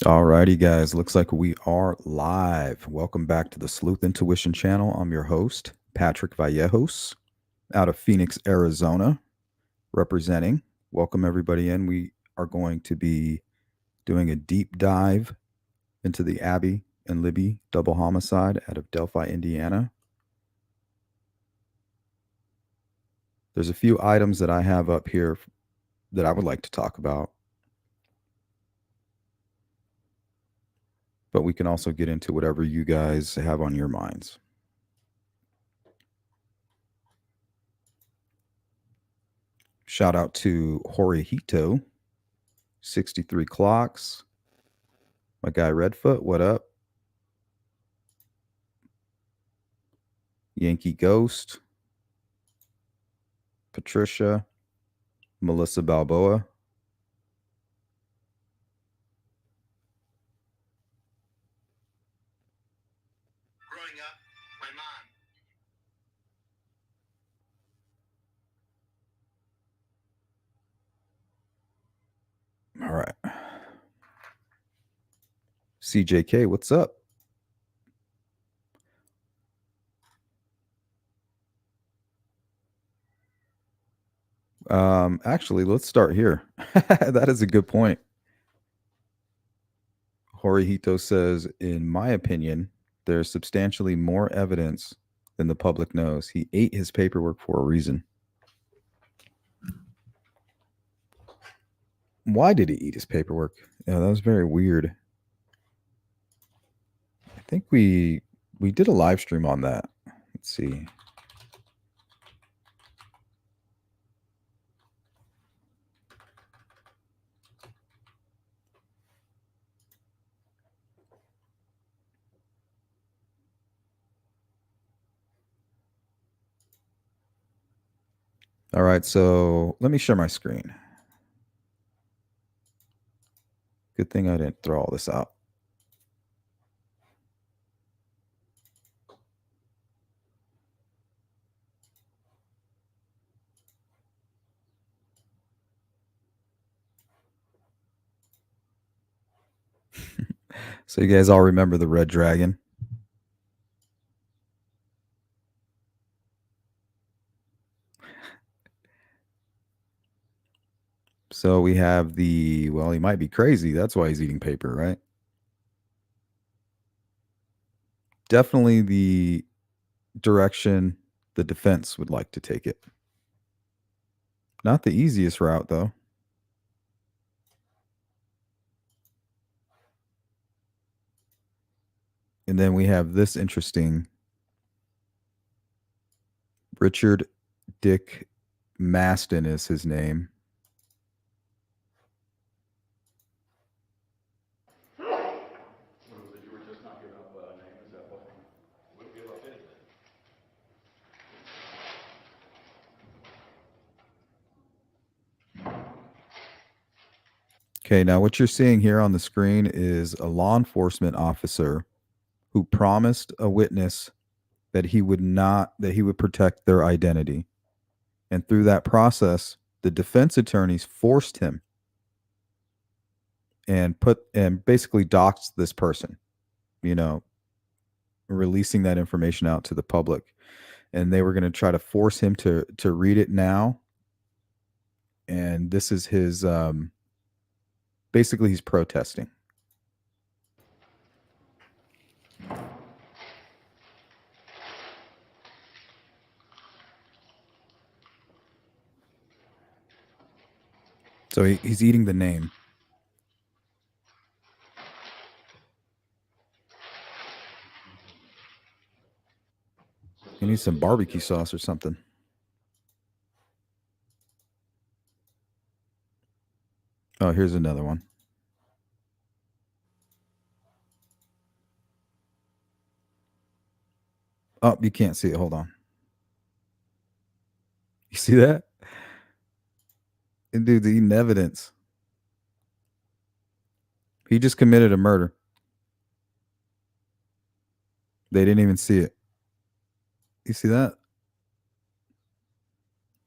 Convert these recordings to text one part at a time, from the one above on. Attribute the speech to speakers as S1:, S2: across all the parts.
S1: Alrighty, guys. Looks like we are live. Welcome back to the Sleuth Intuition channel. I'm your host, Patrick Vallejos, out of Phoenix, Arizona, representing. Welcome, everybody, in. We are going to be doing a deep dive into the Abby and Libby double homicide out of Delphi, Indiana. There's a few items that I have up here that I would like to talk about, but we can also get into whatever you guys have on your minds. Shout out to Horihito, 63 clocks. My guy Redfoot, what up? Yankee Ghost, Patricia, Melissa Balboa.
S2: Growing up, my mom.
S1: All right. CJK, what's up? Actually, let's start here. That is a good point. Horihito says, in my opinion, there's substantially more evidence than the public knows. He ate his paperwork for a reason. Why did he eat his paperwork? Yeah, that was very weird. I think we did a live stream on that. Let's see. All right, so let me share my screen. Good thing I didn't throw all this out. So you guys all remember the red dragon? So we have the, well, he might be crazy. That's why he's eating paper, right? Definitely the direction the defense would like to take it. Not the easiest route, though. And then we have this interesting Richard Dick Maston is his name. Okay, now what you're seeing here on the screen is a law enforcement officer who promised a witness that he would protect their identity. And through that process, the defense attorneys forced him and basically doxed this person, you know, releasing that information out to the public. And they were going to try to force him to read it now. And this is his basically he's protesting. So he's eating the name. He needs some barbecue sauce or something. Oh, here's another one. Oh, you can't see it. Hold on. You see that? And dude's eating evidence. He just committed a murder. They didn't even see it. You see that?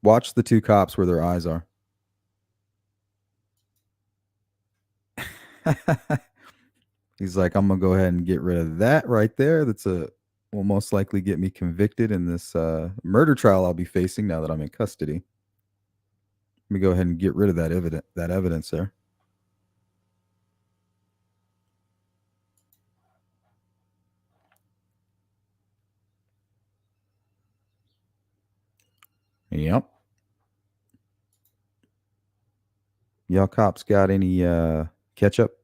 S1: Watch the two cops where their eyes are. He's like, I'm gonna go ahead and get rid of that right there. Will most likely get me convicted in this murder trial I'll be facing now that I'm in custody. Let me go ahead and get rid of that evidence there. Yep. Y'all cops got any ketchup?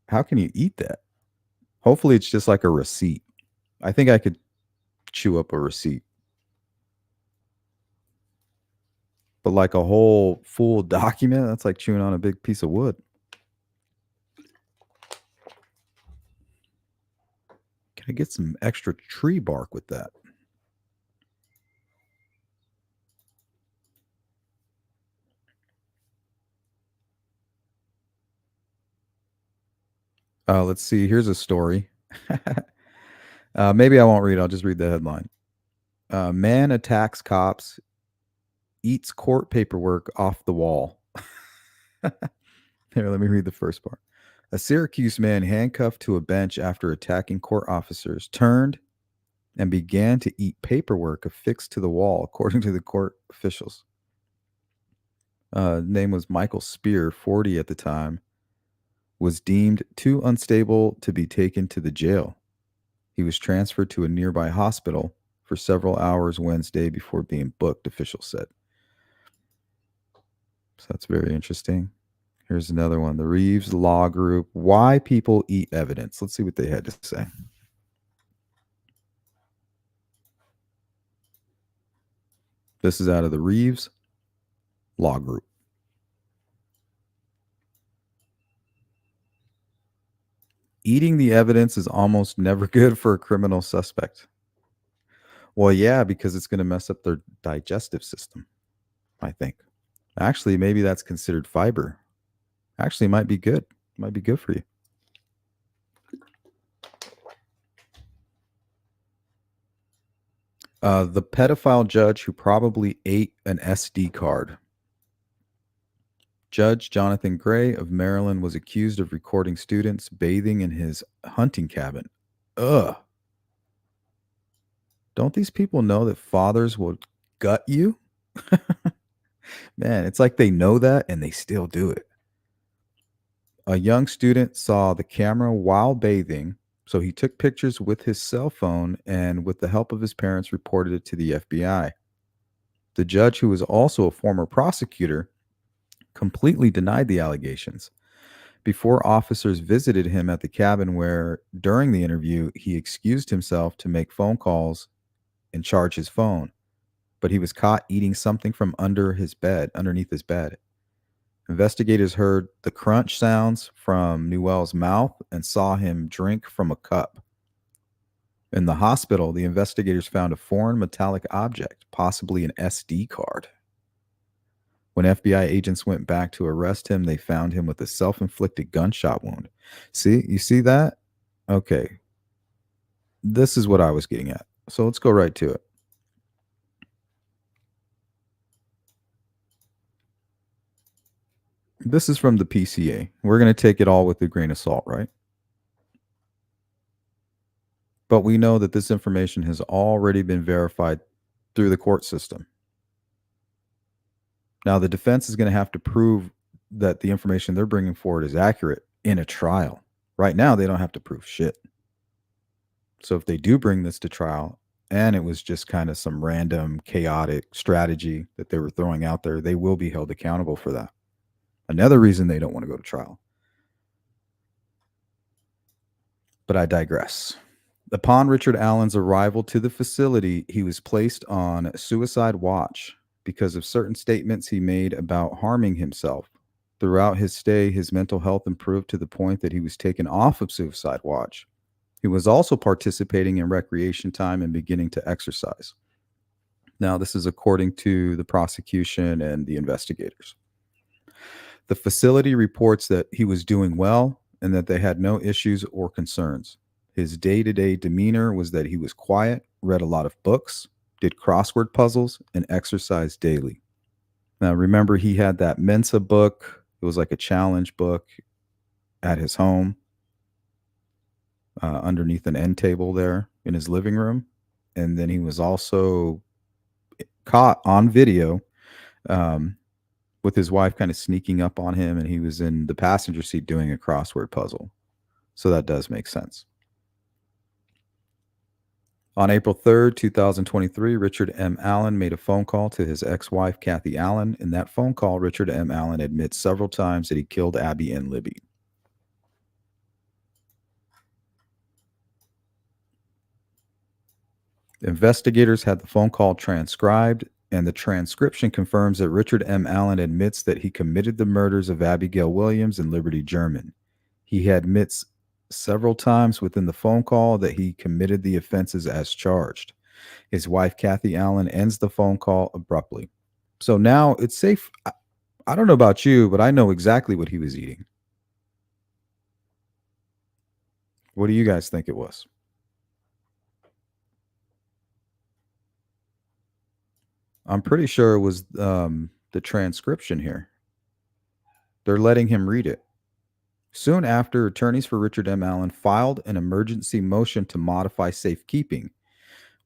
S1: How can you eat that? Hopefully it's just like a receipt. I think I could chew up a receipt. But like a whole full document, that's like chewing on a big piece of wood. Can I get some extra tree bark with that? Let's see. Here's a story. Maybe I won't read it. I'll just read the headline. Man attacks cops, eats court paperwork off the wall. Here, let me read the first part. A Syracuse man handcuffed to a bench after attacking court officers turned and began to eat paperwork affixed to the wall, according to the court officials. Name was Michael Spear, 40 at the time, was deemed too unstable to be taken to the jail. He was transferred to a nearby hospital for several hours Wednesday before being booked, officials said. So that's very interesting. Here's another one. The Reeves Law Group. Why people eat evidence. Let's see what they had to say. This is out of the Reeves Law Group. Eating the evidence is almost never good for a criminal suspect. Well, yeah, because it's going to mess up their digestive system, I think. Actually, maybe that's considered fiber. Actually, might be good. Might be good for you. The pedophile judge who probably ate an SD card. Judge Jonathan Gray of Maryland was accused of recording students bathing in his hunting cabin. Ugh. Don't these people know that fathers will gut you? Man, it's like they know that and they still do it. A young student saw the camera while bathing, so he took pictures with his cell phone and, with the help of his parents, reported it to the FBI. The judge, who was also a former prosecutor, completely denied the allegations before officers visited him at the cabin, where, during the interview, he excused himself to make phone calls and charge his phone, but he was caught eating something from underneath his bed. Investigators heard the crunch sounds from Newell's mouth and saw him drink from a cup. In the hospital, the investigators found a foreign metallic object, possibly an SD card. When FBI agents went back to arrest him, they found him with a self-inflicted gunshot wound. See, you see that? Okay. This is what I was getting at. So let's go right to it. This is from the PCA. We're going to take it all with a grain of salt, right? But we know that this information has already been verified through the court system. Now, the defense is going to have to prove that the information they're bringing forward is accurate in a trial. Right now, they don't have to prove shit. So if they do bring this to trial and it was just kind of some random chaotic strategy that they were throwing out there, they will be held accountable for that. Another reason they don't want to go to trial. But I digress. Upon Richard Allen's arrival to the facility, he was placed on suicide watch because of certain statements he made about harming himself. Throughout his stay, his mental health improved to the point that he was taken off of suicide watch. He was also participating in recreation time and beginning to exercise. Now, this is according to the prosecution and the investigators. The facility reports that he was doing well and that they had no issues or concerns. His day-to-day demeanor was that he was quiet, read a lot of books, did crossword puzzles, and exercised daily. Now, remember, he had that Mensa book. It was like a challenge book. at his home underneath an end table there in his living room. And then he was also caught on video um, with his wife kind of sneaking up on him, and he was in the passenger seat doing a crossword puzzle. So that does make sense. On April 3rd, 2023, Richard M. Allen made a phone call to his ex-wife, Kathy Allen. In that phone call, Richard M. Allen admits several times that he killed Abby and Libby. Investigators had the phone call transcribed, and the transcription confirms that Richard M. Allen admits that he committed the murders of Abigail Williams and Liberty German. He admits several times within the phone call that he committed the offenses as charged. His wife, Kathy Allen, ends the phone call abruptly. So now it's safe. I don't know about you, but I know exactly what he was eating. What do you guys think it was? I'm pretty sure it was the transcription here. They're letting him read it. Soon after, attorneys for Richard M. Allen filed an emergency motion to modify safekeeping.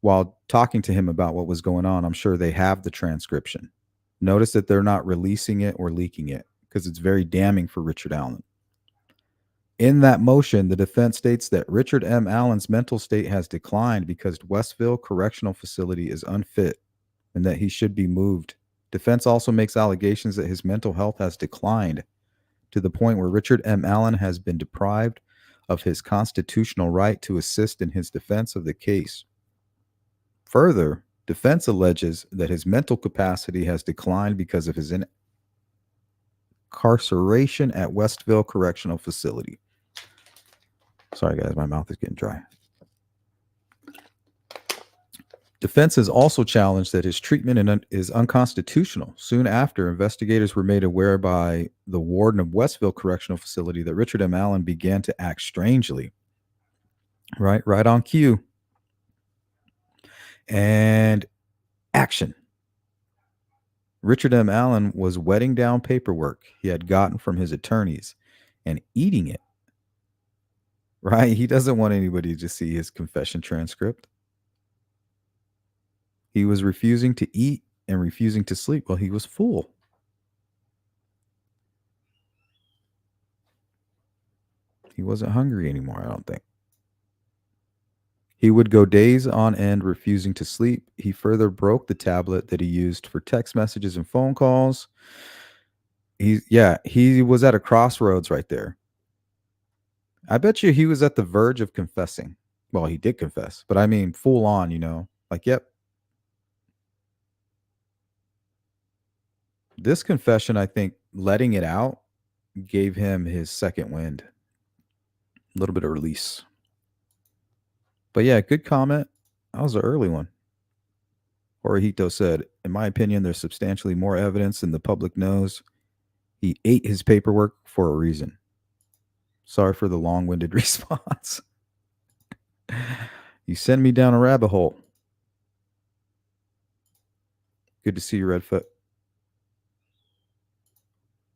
S1: While talking to him about what was going on, I'm sure they have the transcription. Notice that they're not releasing it or leaking it because it's very damning for Richard Allen. In that motion, the defense states that Richard M. Allen's mental state has declined because Westville Correctional Facility is unfit and that he should be moved. Defense also makes allegations that his mental health has declined to the point where Richard M. Allen has been deprived of his constitutional right to assist in his defense of the case. Further, defense alleges that his mental capacity has declined because of his incarceration at Westville Correctional Facility. Sorry, guys, my mouth is getting dry. Defense has also challenged that his treatment is unconstitutional. Soon after, investigators were made aware by the warden of Westville Correctional Facility that Richard M. Allen began to act strangely. Right on cue. And action. Richard M. Allen was wetting down paperwork he had gotten from his attorneys and eating it. Right? He doesn't want anybody to see his confession transcript. He was refusing to eat and refusing to sleep while he was full. He wasn't hungry anymore, I don't think. He would go days on end refusing to sleep. He further broke the tablet that he used for text messages and phone calls. He was at a crossroads right there. I bet you he was at the verge of confessing. Well, he did confess, but I mean full on, like, yep. This confession, I think, letting it out gave him his second wind. A little bit of release. But yeah, good comment. That was an early one. Horihito said, in my opinion, there's substantially more evidence than the public knows. He ate his paperwork for a reason. Sorry for the long-winded response. You send me down a rabbit hole. Good to see you, Redfoot.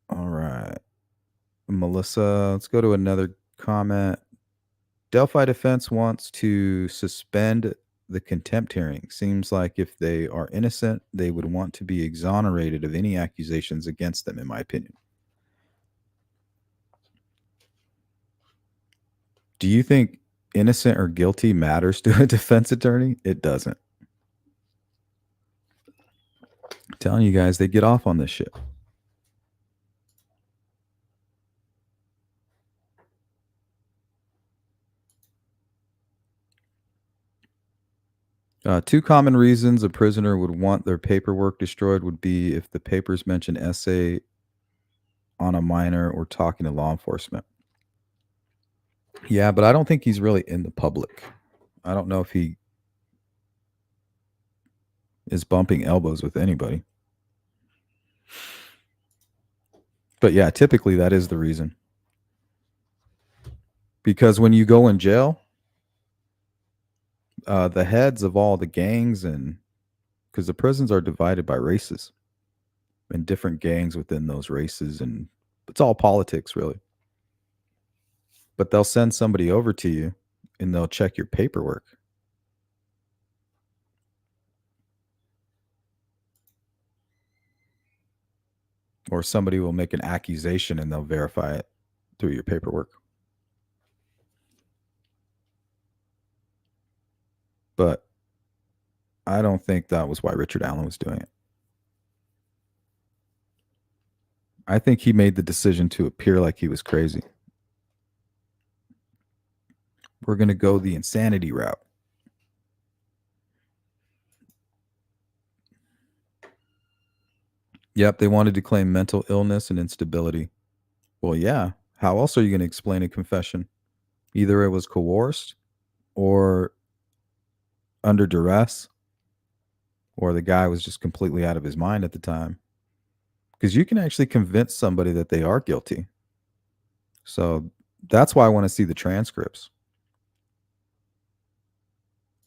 S1: All right. Melissa, let's go to another comment. Delphi defense wants to suspend the contempt hearing. Seems like if they are innocent, they would want to be exonerated of any accusations against them, in my opinion. Do you think innocent or guilty matters to a defense attorney? It doesn't. I'm telling you guys, they get off on this shit. Two common reasons a prisoner would want their paperwork destroyed would be if the papers mention essay on a minor or talking to law enforcement. Yeah, but I don't think he's really in the public. I don't know if he is bumping elbows with anybody. But yeah, typically that is the reason. Because when you go in jail, the heads of all the gangs, and because the prisons are divided by races and different gangs within those races, and it's all politics, really. But they'll send somebody over to you and they'll check your paperwork. Or somebody will make an accusation and they'll verify it through your paperwork. But I don't think that was why Richard Allen was doing it. I think he made the decision to appear like he was crazy. We're going to go the insanity route. Yep, they wanted to claim mental illness and instability. Well, yeah. How else are you going to explain a confession? Either it was coerced or under duress, or the guy was just completely out of his mind at the time. Because you can actually convince somebody that they are guilty. So that's why I want to see the transcripts.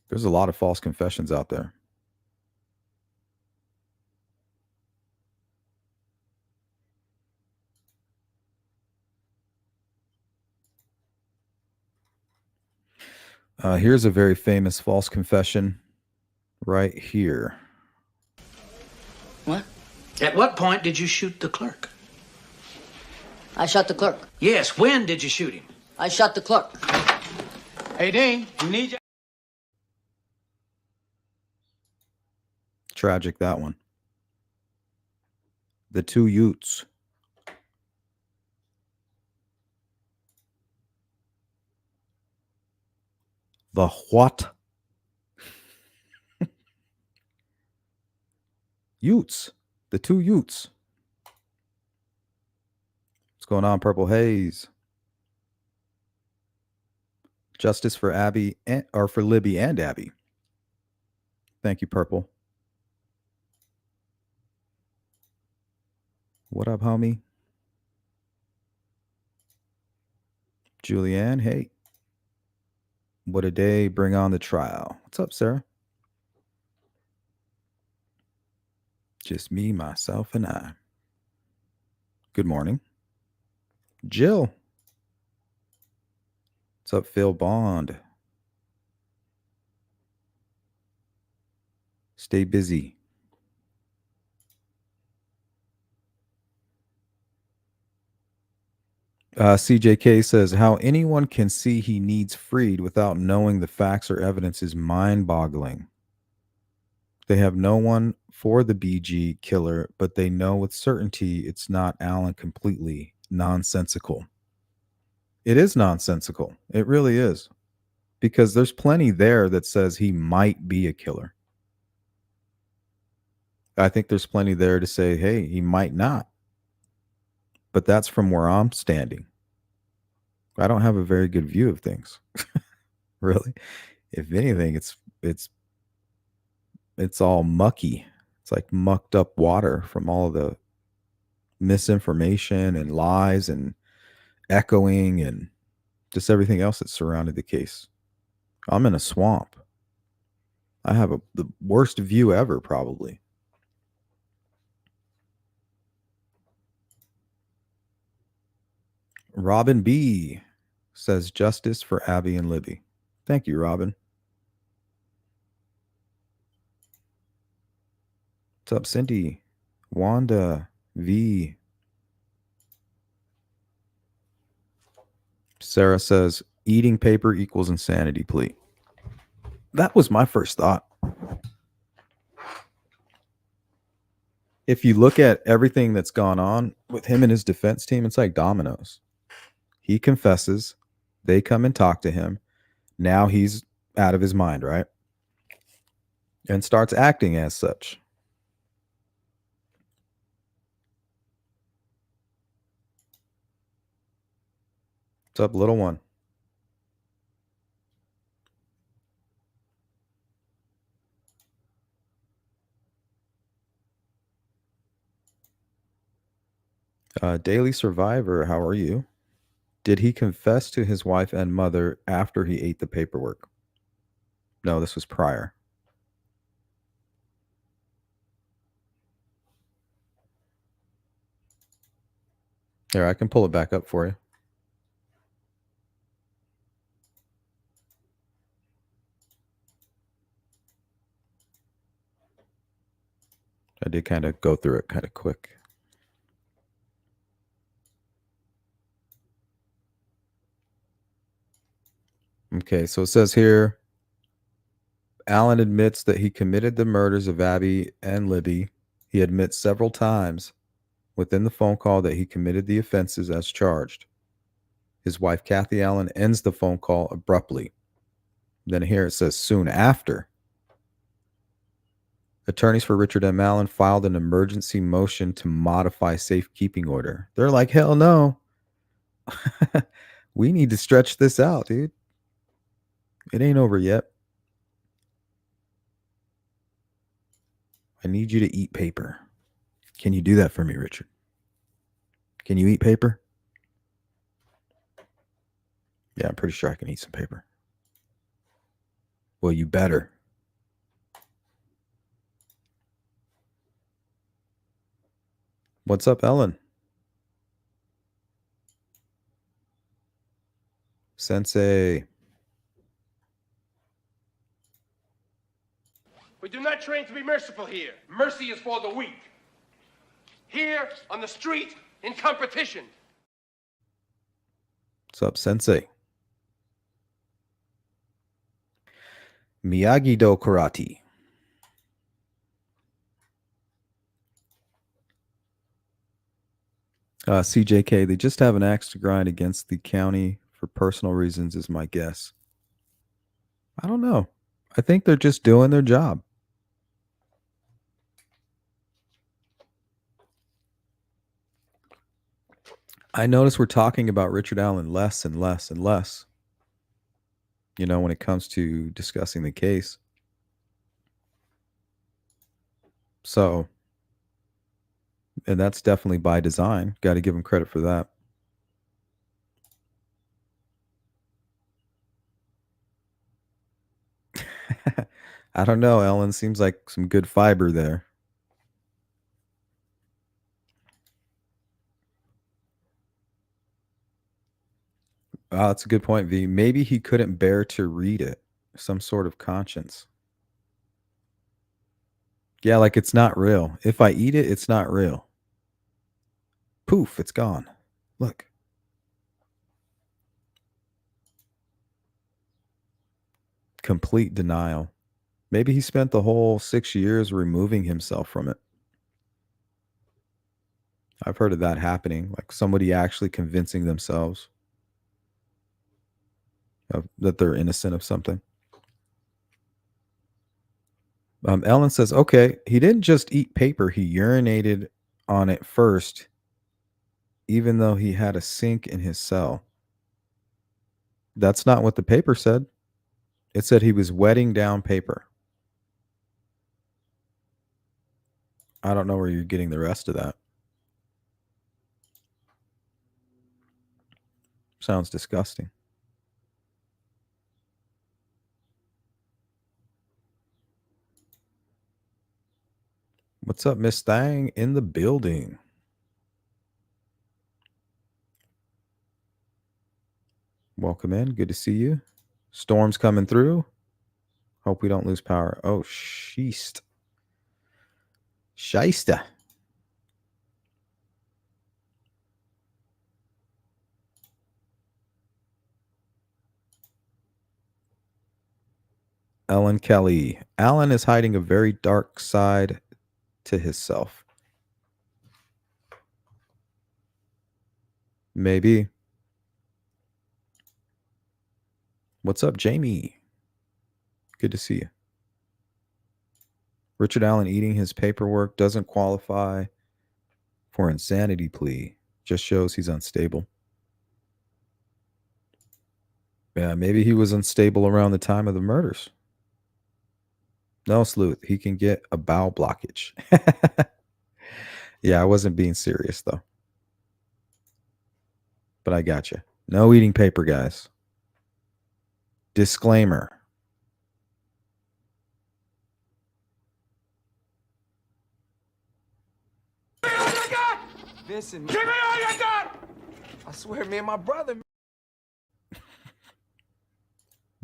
S1: There's a lot of false confessions out there. Here's a very famous false confession right here.
S3: What? At what point did you shoot the clerk?
S4: I shot the clerk.
S3: Yes, when did you shoot him?
S4: I shot the clerk.
S3: Hey, Dean, we need you.
S1: Tragic, that one. The two Utes. The what? Utes. The two Utes. What's going on, Purple Haze? Justice for Abby or for Libby and Abby. Thank you, Purple. What up, homie? Julianne, hey. What a day, bring on the trial. What's up, Sarah? Just me, myself, and I. Good morning. Jill. What's up, Phil Bond? Stay busy. CJK says, how anyone can see he needs freed without knowing the facts or evidence is mind-boggling. They have no one for the BG killer, but they know with certainty it's not Allen completely. Nonsensical. It is nonsensical. It really is. Because there's plenty there that says he might be a killer. I think there's plenty there to say, hey, he might not. But that's from where I'm standing. I don't have a very good view of things. Really. If anything, it's all mucky. It's like mucked up water from all the misinformation and lies and echoing and just everything else that surrounded the case. I'm in a swamp. I have the worst view ever, probably. Robin B says justice for Abby and Libby. Thank you, Robin. What's up, Cindy? Wanda V. Sarah says eating paper equals insanity plea. That was my first thought. If you look at everything that's gone on with him and his defense team, it's like dominoes. He confesses, they come and talk to him. Now he's out of his mind, right? And starts acting as such. What's up, little one? Daily Survivor, how are you? Did he confess to his wife and mother after he ate the paperwork? No, this was prior. Here, I can pull it back up for you. to kind of go through it kind of quick. Okay, so it says here, Alan admits that he committed the murders of Abby and Libby. He admits several times within the phone call that he committed the offenses as charged. His wife, Kathy Allen, ends the phone call abruptly. Then here it says, soon after, attorneys for Richard M. Allen filed an emergency motion to modify safekeeping order. They're like, hell no. We need to stretch this out, dude. It ain't over yet. I need you to eat paper. Can you do that for me, Richard? Can you eat paper? Yeah, I'm pretty sure I can eat some paper. Well, you better. What's up, Ellen? Sensei.
S5: We do not train to be merciful here. Mercy is for the weak. Here, on the street, in competition.
S1: What's up, Sensei? Miyagi-Do Karate. CJK, they just have an axe to grind against the county for personal reasons is my guess. I don't know. I think they're just doing their job. I notice we're talking about Richard Allen less and less and less, you know, when it comes to discussing the case. So, and that's definitely by design. Got to give him credit for that. I don't know, Ellen. Seems like some good fiber there. Oh, that's a good point, V. Maybe he couldn't bear to read it. Some sort of conscience. Yeah, like it's not real. If I eat it, it's not real. Poof, it's gone. Look. Complete denial. Maybe he spent the whole 6 years removing himself from it. I've heard of that happening, like somebody actually convincing themselves that they're innocent of something. Ellen says, okay, he didn't just eat paper. He urinated on it first, even though he had a sink in his cell. That's not what the paper said. It said he was wetting down paper. I don't know where you're getting the rest of that. Sounds disgusting. What's up, Miss Thang in the building? Welcome in. Good to see you. Storm's coming through. Hope we don't lose power. Oh, sheest. Shysta. Ellen Kelly. Alan is hiding a very dark side to himself. Maybe. What's up, Jamie? Good to see you. Richard Allen eating his paperwork doesn't qualify for insanity plea. Just shows he's unstable. Yeah, maybe he was unstable around the time of the murders. No, Sleuth. He can get a bowel blockage. Yeah, I wasn't being serious, though. But I got you. No eating paper, guys. Disclaimer.
S6: Vincent,
S5: Give me all you got!
S6: I swear, me and my brother.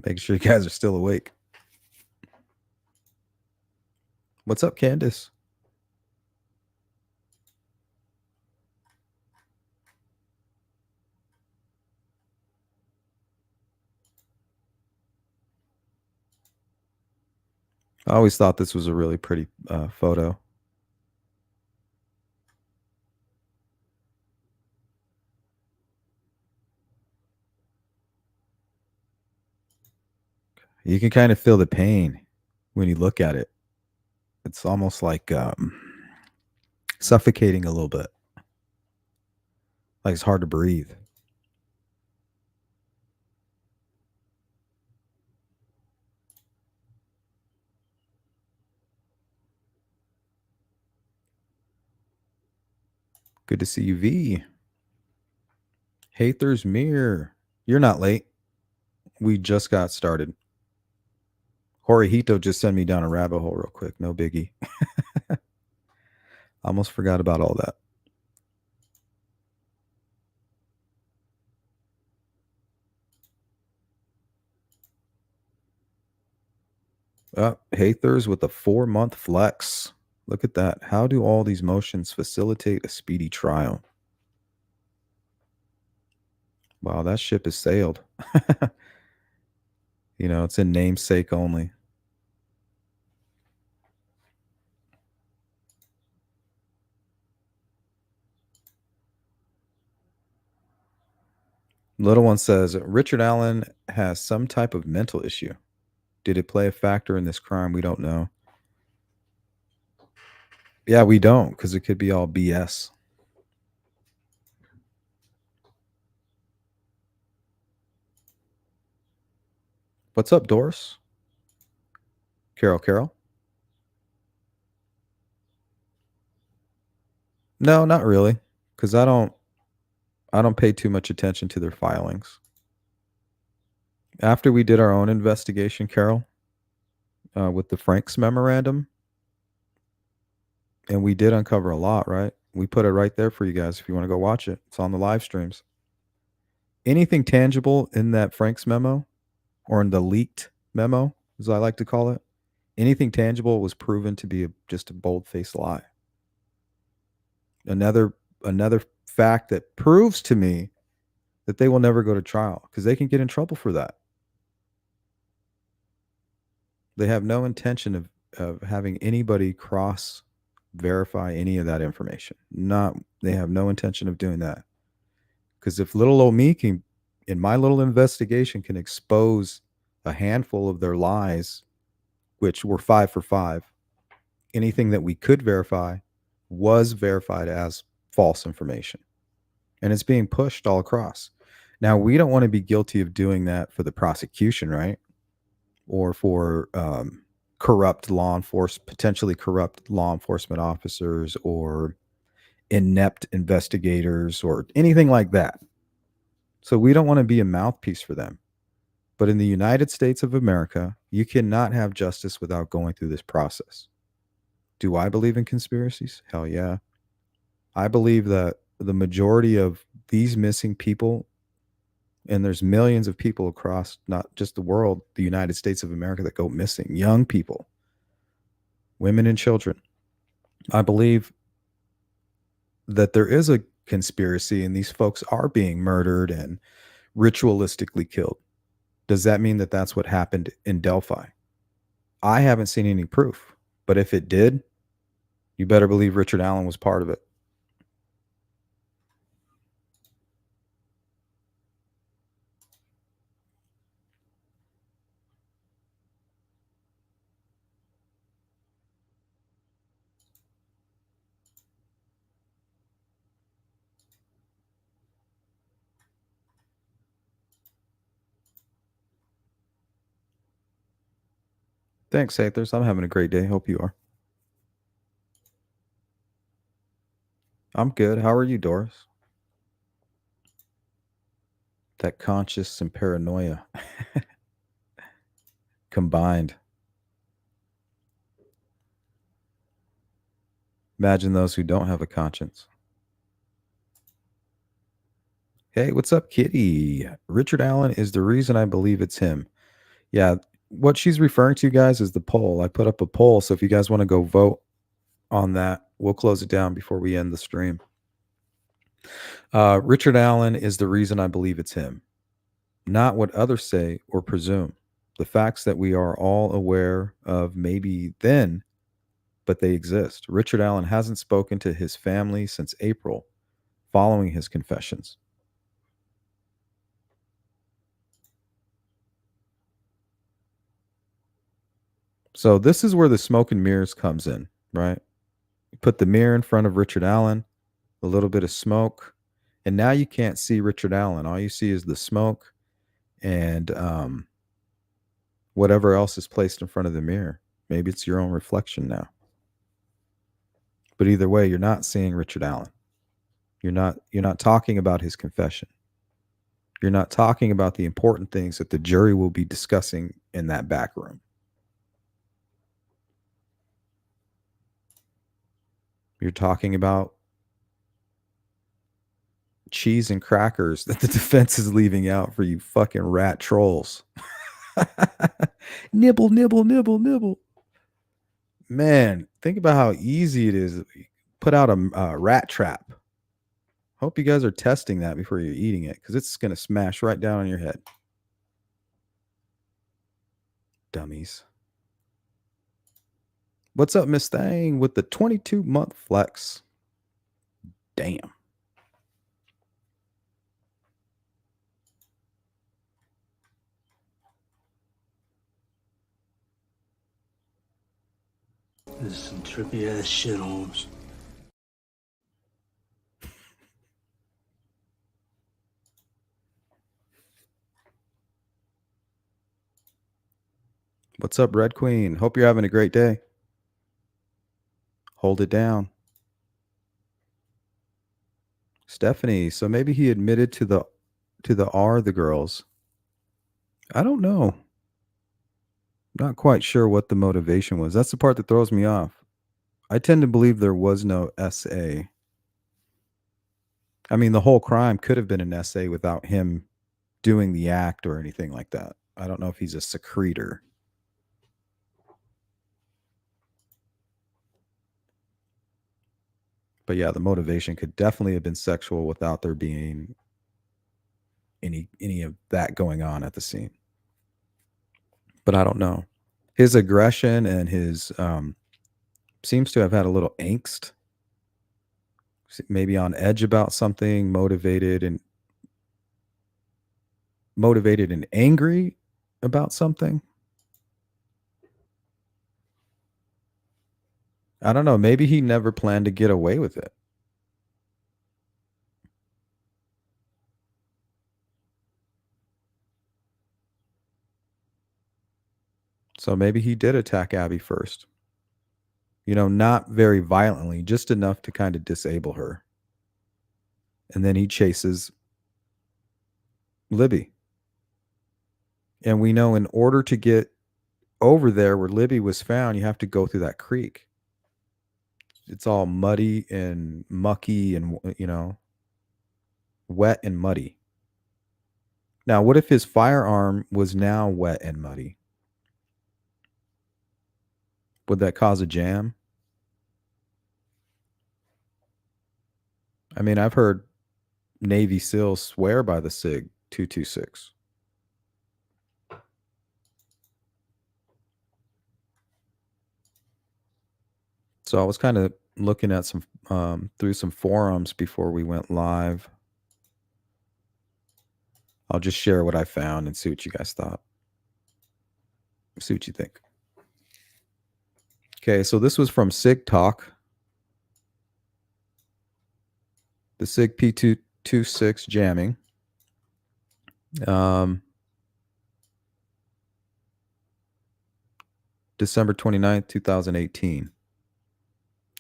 S1: Make sure you guys are still awake. What's up, Candace? I always thought this was a really pretty photo. You can kind of feel the pain when you look at it. It's almost like suffocating a little bit. Like it's hard to breathe. Good to see you, V. Hather's Mirror. You're not late. We just got started. Jorgito just sent me down a rabbit hole real quick. No biggie. Almost forgot about all that. Hathers with a 4-month flex. Look at that. How do all these motions facilitate a speedy trial? Wow, that ship has sailed. You know, it's in namesake only. Little one says, Richard Allen has some type of mental issue. Did it play a factor in this crime? We don't know. Yeah, we don't, because it could be all BS. What's up, Doris? Carol? No, not really, because I don't pay too much attention to their filings. After we did our own investigation, Carol, with the Franks memorandum, and we did uncover a lot, right? We put it right there for you guys if you want to go watch it. It's on the live streams. Anything tangible in that Franks memo, or in the leaked memo, as I like to call it, anything tangible was proven to be just a bold-faced lie. Another fact that proves to me that they will never go to trial, because they can get in trouble for that. They have no intention of having anybody cross verify any of that information. They have no intention of doing that. Because if little old me can, in my little investigation, can expose a handful of their lies, which were 5 for 5, anything that we could verify was verified as false information. And it's being pushed all across. Now, we don't want to be guilty of doing that for the prosecution, right? Or for potentially corrupt law enforcement officers, or inept investigators, or anything like that. So we don't want to be a mouthpiece for them. But in the United States of America, you cannot have justice without going through this process. Do I believe in conspiracies? Hell yeah. I believe that the majority of these missing people, and there's millions of people across not just the world, the United States of America, that go missing, young people, women and children. I believe that there is a conspiracy and these folks are being murdered and ritualistically killed. Does that mean that that's what happened in Delphi? I haven't seen any proof, but if it did, you better believe Richard Allen was part of it. Thanks, Hathers. I'm having a great day. Hope you are. I'm good. How are you, Doris? That conscience and paranoia combined. Imagine those who don't have a conscience. Hey, what's up, Kitty? Richard Allen is the reason I believe it's him. Yeah, what she's referring to, guys, is the poll. I put up a poll, so if you guys want to go vote on that, we'll close it down before we end the stream. Richard Allen is the reason I believe it's him, not what others say or presume. The facts that we are all aware of maybe then, but they exist. Richard Allen hasn't spoken to his family since April following his confessions. So this is where the smoke and mirrors comes in, right? You put the mirror in front of Richard Allen, a little bit of smoke, and now you can't see Richard Allen. All you see is the smoke and whatever else is placed in front of the mirror. Maybe it's your own reflection now. But either way, you're not seeing Richard Allen. You're not talking about his confession. You're not talking about the important things that the jury will be discussing in that back room. You're talking about cheese and crackers that the defense is leaving out for you fucking rat trolls. Nibble, nibble, nibble, nibble. Man, think about how easy it is. Put out a rat trap. Hope you guys are testing that before you're eating it, because it's going to smash right down on your head. Dummies. What's up, Miss Thang, with the 22-month flex? Damn.
S7: This is some trippy ass shit, Holmes.
S1: What's up, Red Queen? Hope you're having a great day. Hold it down. Stephanie, so maybe he admitted to the girls. I don't know. Not quite sure what the motivation was. That's the part that throws me off. I tend to believe there was no SA. I mean, the whole crime could have been an SA without him doing the act or anything like that. I don't know if he's a secretor. But yeah, the motivation could definitely have been sexual without there being any of that going on at the scene. But I don't know. His aggression and his seems to have had a little angst. Maybe on edge about something, motivated and angry about something. I don't know. Maybe he never planned to get away with it. So maybe he did attack Abby first. You know, not very violently, just enough to kind of disable her. And then he chases Libby. And we know in order to get over there where Libby was found, you have to go through that creek. It's all muddy and mucky and, you know, wet and muddy. Now, what if his firearm was now wet and muddy? Would that cause a jam? I mean, I've heard Navy SEALs swear by the SIG 226. So I was kind of looking at some through some forums before we went live. I'll just share what I found and see what you guys thought. See what you think. Okay, so this was from SIG Talk. The SIG P226 jamming. December 29th, 2018.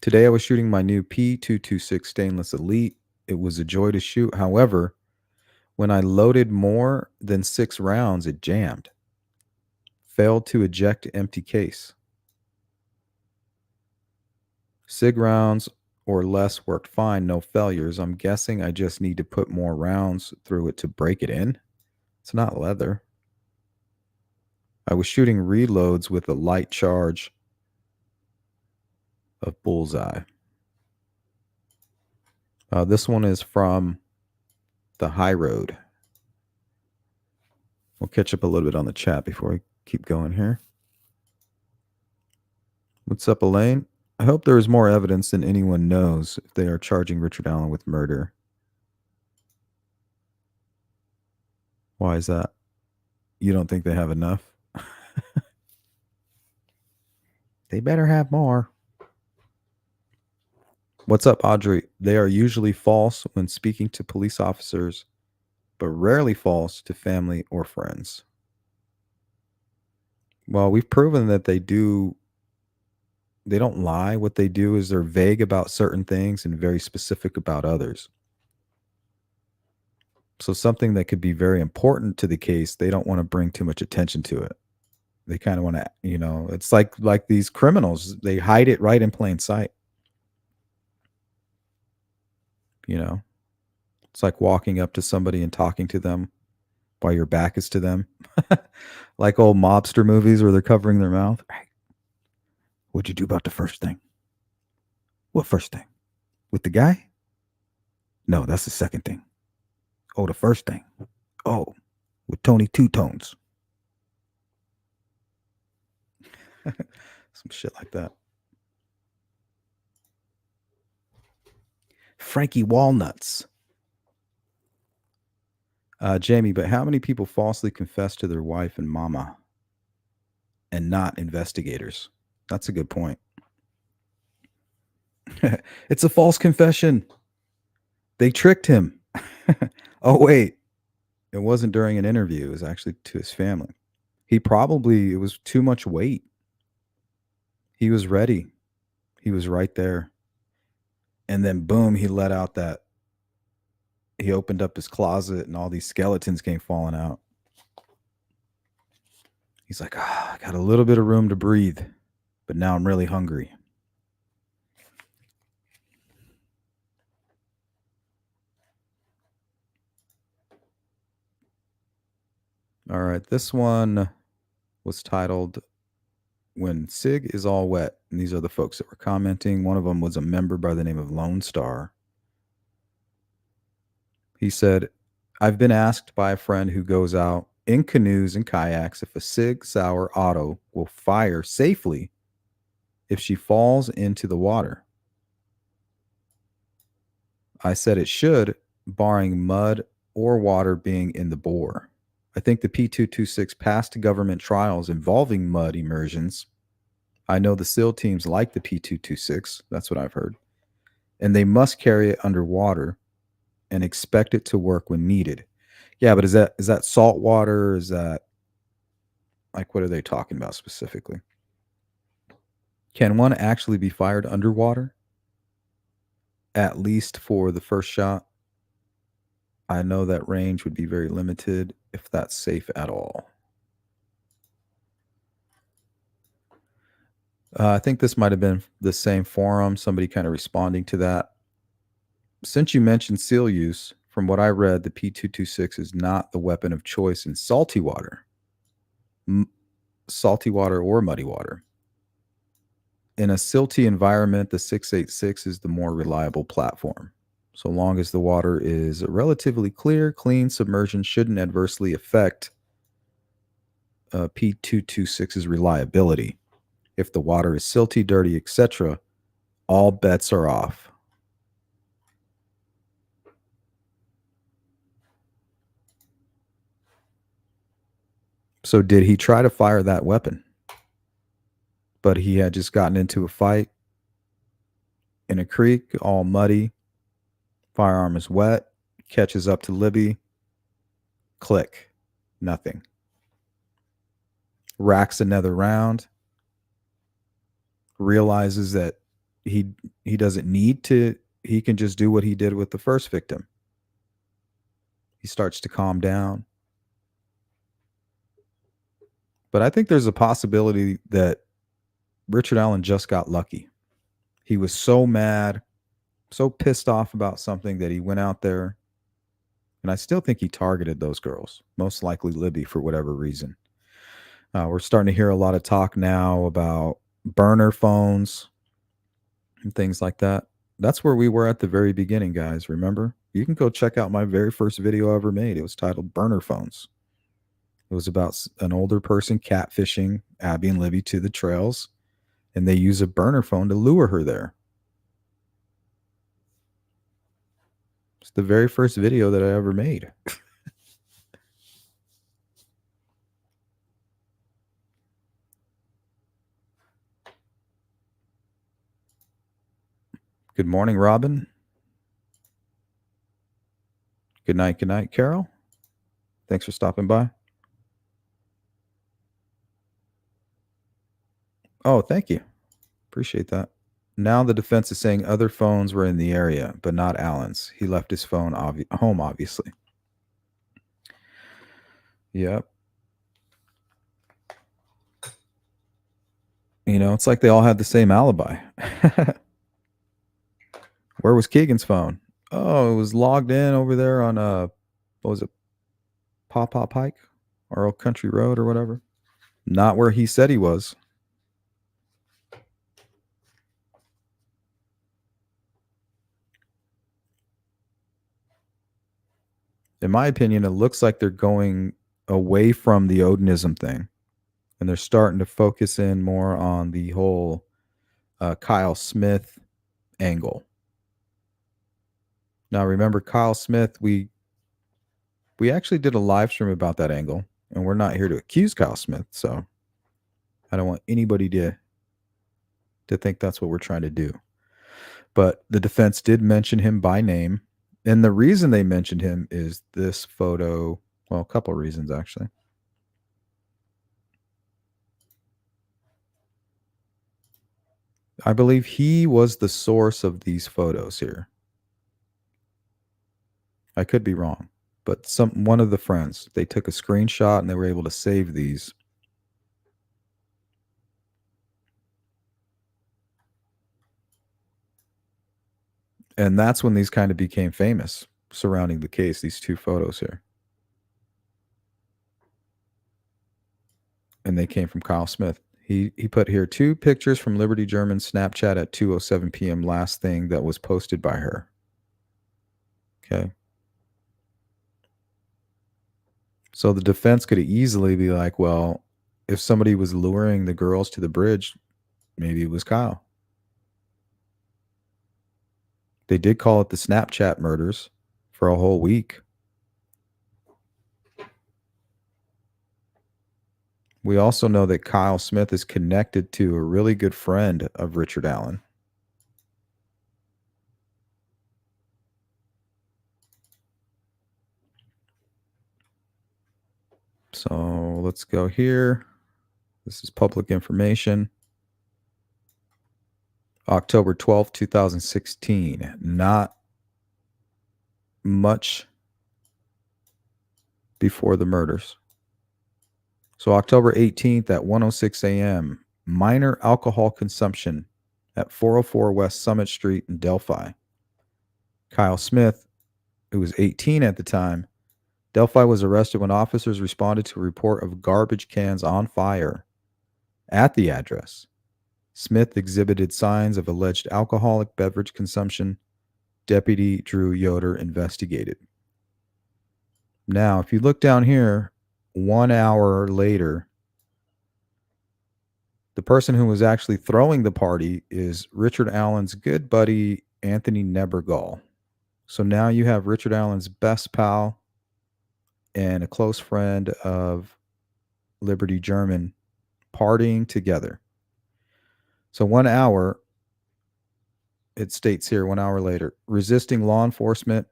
S1: Today I was shooting my new P226 stainless Elite. It was a joy to shoot. However, when I loaded more than 6 rounds, it jammed. Failed to eject empty case. SIG rounds or less worked fine, no failures. I'm guessing I just need to put more rounds through it to break it in. It's not leather. I was shooting reloads with a light charge of Bullseye. This one is from the High Road. We'll catch up a little bit on the chat before we Keep going here. What's up, Elaine? I hope there is more evidence than anyone knows if they are charging Richard Allen with murder. Why is that? You don't think they have enough? They better have more. What's up, Audrey? They are usually false when speaking to police officers, but rarely false to family or friends. Well, we've proven that they don't lie. What they do is they're vague about certain things and very specific about others. So something that could be very important to the case, they don't want to bring too much attention to it. They kind of want to, it's like these criminals, they hide it right in plain sight. It's like walking up to somebody and talking to them while your back is to them. Like old mobster movies where they're covering their mouth. Hey, what'd you do about the first thing? What first thing? With the guy? No, that's the second thing. Oh, the first thing. Oh, with Tony Two Tones. Some shit like that. Frankie Walnuts. Jamie, but how many people falsely confess to their wife and mama and not investigators? That's a good point. It's a false confession. They tricked him. Oh, wait. It wasn't during an interview. It was actually to his family. It was too much weight. He was ready. He was right there. And then, boom, he let out that. He opened up his closet and all these skeletons came falling out. He's like, I got a little bit of room to breathe, but now I'm really hungry. All right, this one was titled When Sig is All Wet. And these are the folks that were commenting. One of them was a member by the name of Lone Star. He said, I've been asked by a friend who goes out in canoes and kayaks if a Sig Sauer auto will fire safely if she falls into the water. I said it should, barring mud or water being in the bore. I think the P226 passed government trials involving mud immersions. I know the SEAL teams like the P226. That's what I've heard. And they must carry it underwater and expect it to work when needed. Yeah, but is that salt water? Is that, like, what are they talking about specifically? Can one actually be fired underwater? At least for the first shot? I know that range would be very limited if that's safe at all. I think this might have been the same forum, somebody kind of responding to that. Since you mentioned SEAL use, from what I read, the P226 is not the weapon of choice in salty water or muddy water. In a silty environment, the 686 is the more reliable platform. So long as the water is relatively clear, clean, submersion shouldn't adversely affect P226's reliability. If the water is silty, dirty, etc., all bets are off. So did he try to fire that weapon? But he had just gotten into a fight in a creek, all muddy. Firearm is wet. Catches up to Libby. Click. Nothing. Racks another round. Realizes that he doesn't need to. He can just do what he did with the first victim. He starts to calm down. But I think there's a possibility that Richard Allen just got lucky. He was so mad, so pissed off about something that he went out there. And I still think he targeted those girls, most likely Libby, for whatever reason. We're starting to hear a lot of talk now about burner phones and things like that. That's where we were at the very beginning, guys. Remember? You can go check out my very first video I ever made. It was titled Burner Phones. It was about an older person catfishing Abby and Libby to the trails, and they use a burner phone to lure her there. It's the very first video that I ever made. Good morning, Robin. Good night, Carol. Thanks for stopping by. Oh, thank you. Appreciate that. Now the defense is saying other phones were in the area, but not Alan's. He left his phone home, obviously. Yep. You know, it's like they all had the same alibi. Where was Keegan's phone? Oh, it was logged in over there on what was it? Paw Pike or Old Country Road or whatever. Not where he said he was. In my opinion, it looks like they're going away from the Odinism thing, and they're starting to focus in more on the whole Kyle Smith angle. Now, remember, Kyle Smith, we actually did a live stream about that angle, and we're not here to accuse Kyle Smith, so I don't want anybody to think that's what we're trying to do. But the defense did mention him by name, and the reason they mentioned him is this photo. Well, a couple of reasons, actually. I believe he was the source of these photos here. I could be wrong, but one of the friends, they took a screenshot and they were able to save these. And that's when these kind of became famous surrounding the case, these two photos here. And they came from Kyle Smith. He put here 2 pictures from Liberty German Snapchat at 2:07 p.m. last thing that was posted by her. Okay. So the defense could easily be like, well, if somebody was luring the girls to the bridge, maybe it was Kyle. They did call it the Snapchat murders for a whole week. We also know that Kyle Smith is connected to a really good friend of Richard Allen. So let's go here. This is public information. October 12th, 2016. Not much before the murders. So October 18th at 1:06 a.m., minor alcohol consumption at 404 West Summit Street in Delphi. Kyle Smith, who was 18 at the time, Delphi was arrested when officers responded to a report of garbage cans on fire at the address. Smith exhibited signs of alleged alcoholic beverage consumption. Deputy Drew Yoder investigated. Now, if you look down here, 1 hour later, the person who was actually throwing the party is Richard Allen's good buddy, Anthony Nebergall. So now you have Richard Allen's best pal and a close friend of Liberty German partying together. So 1 hour, it states here 1 hour later, resisting law enforcement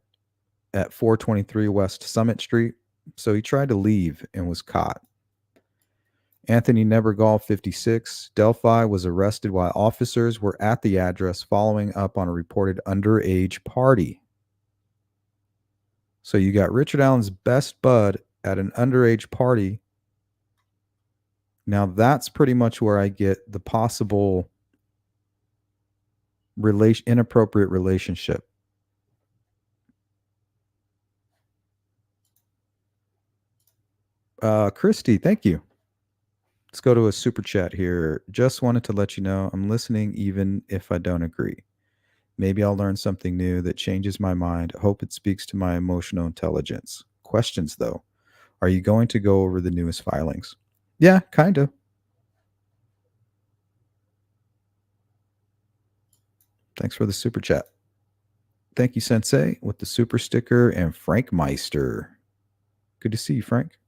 S1: at 423 West Summit Street. So he tried to leave and was caught. Anthony Nebergall, 56, Delphi, was arrested while officers were at the address following up on a reported underage party. So you got Richard Allen's best bud at an underage party. Now that's pretty much where I get the possible inappropriate relationship. Christy, thank you. Let's go to a super chat here. Just wanted to let you know I'm listening even if I don't agree. Maybe I'll learn something new that changes my mind. Hope it speaks to my emotional intelligence. Questions, though. Are you going to go over the newest filings? Yeah, kind of. Thanks for the super chat. Thank you, Sensei, with the super sticker, and Frank Meister. Good to see you, Frank.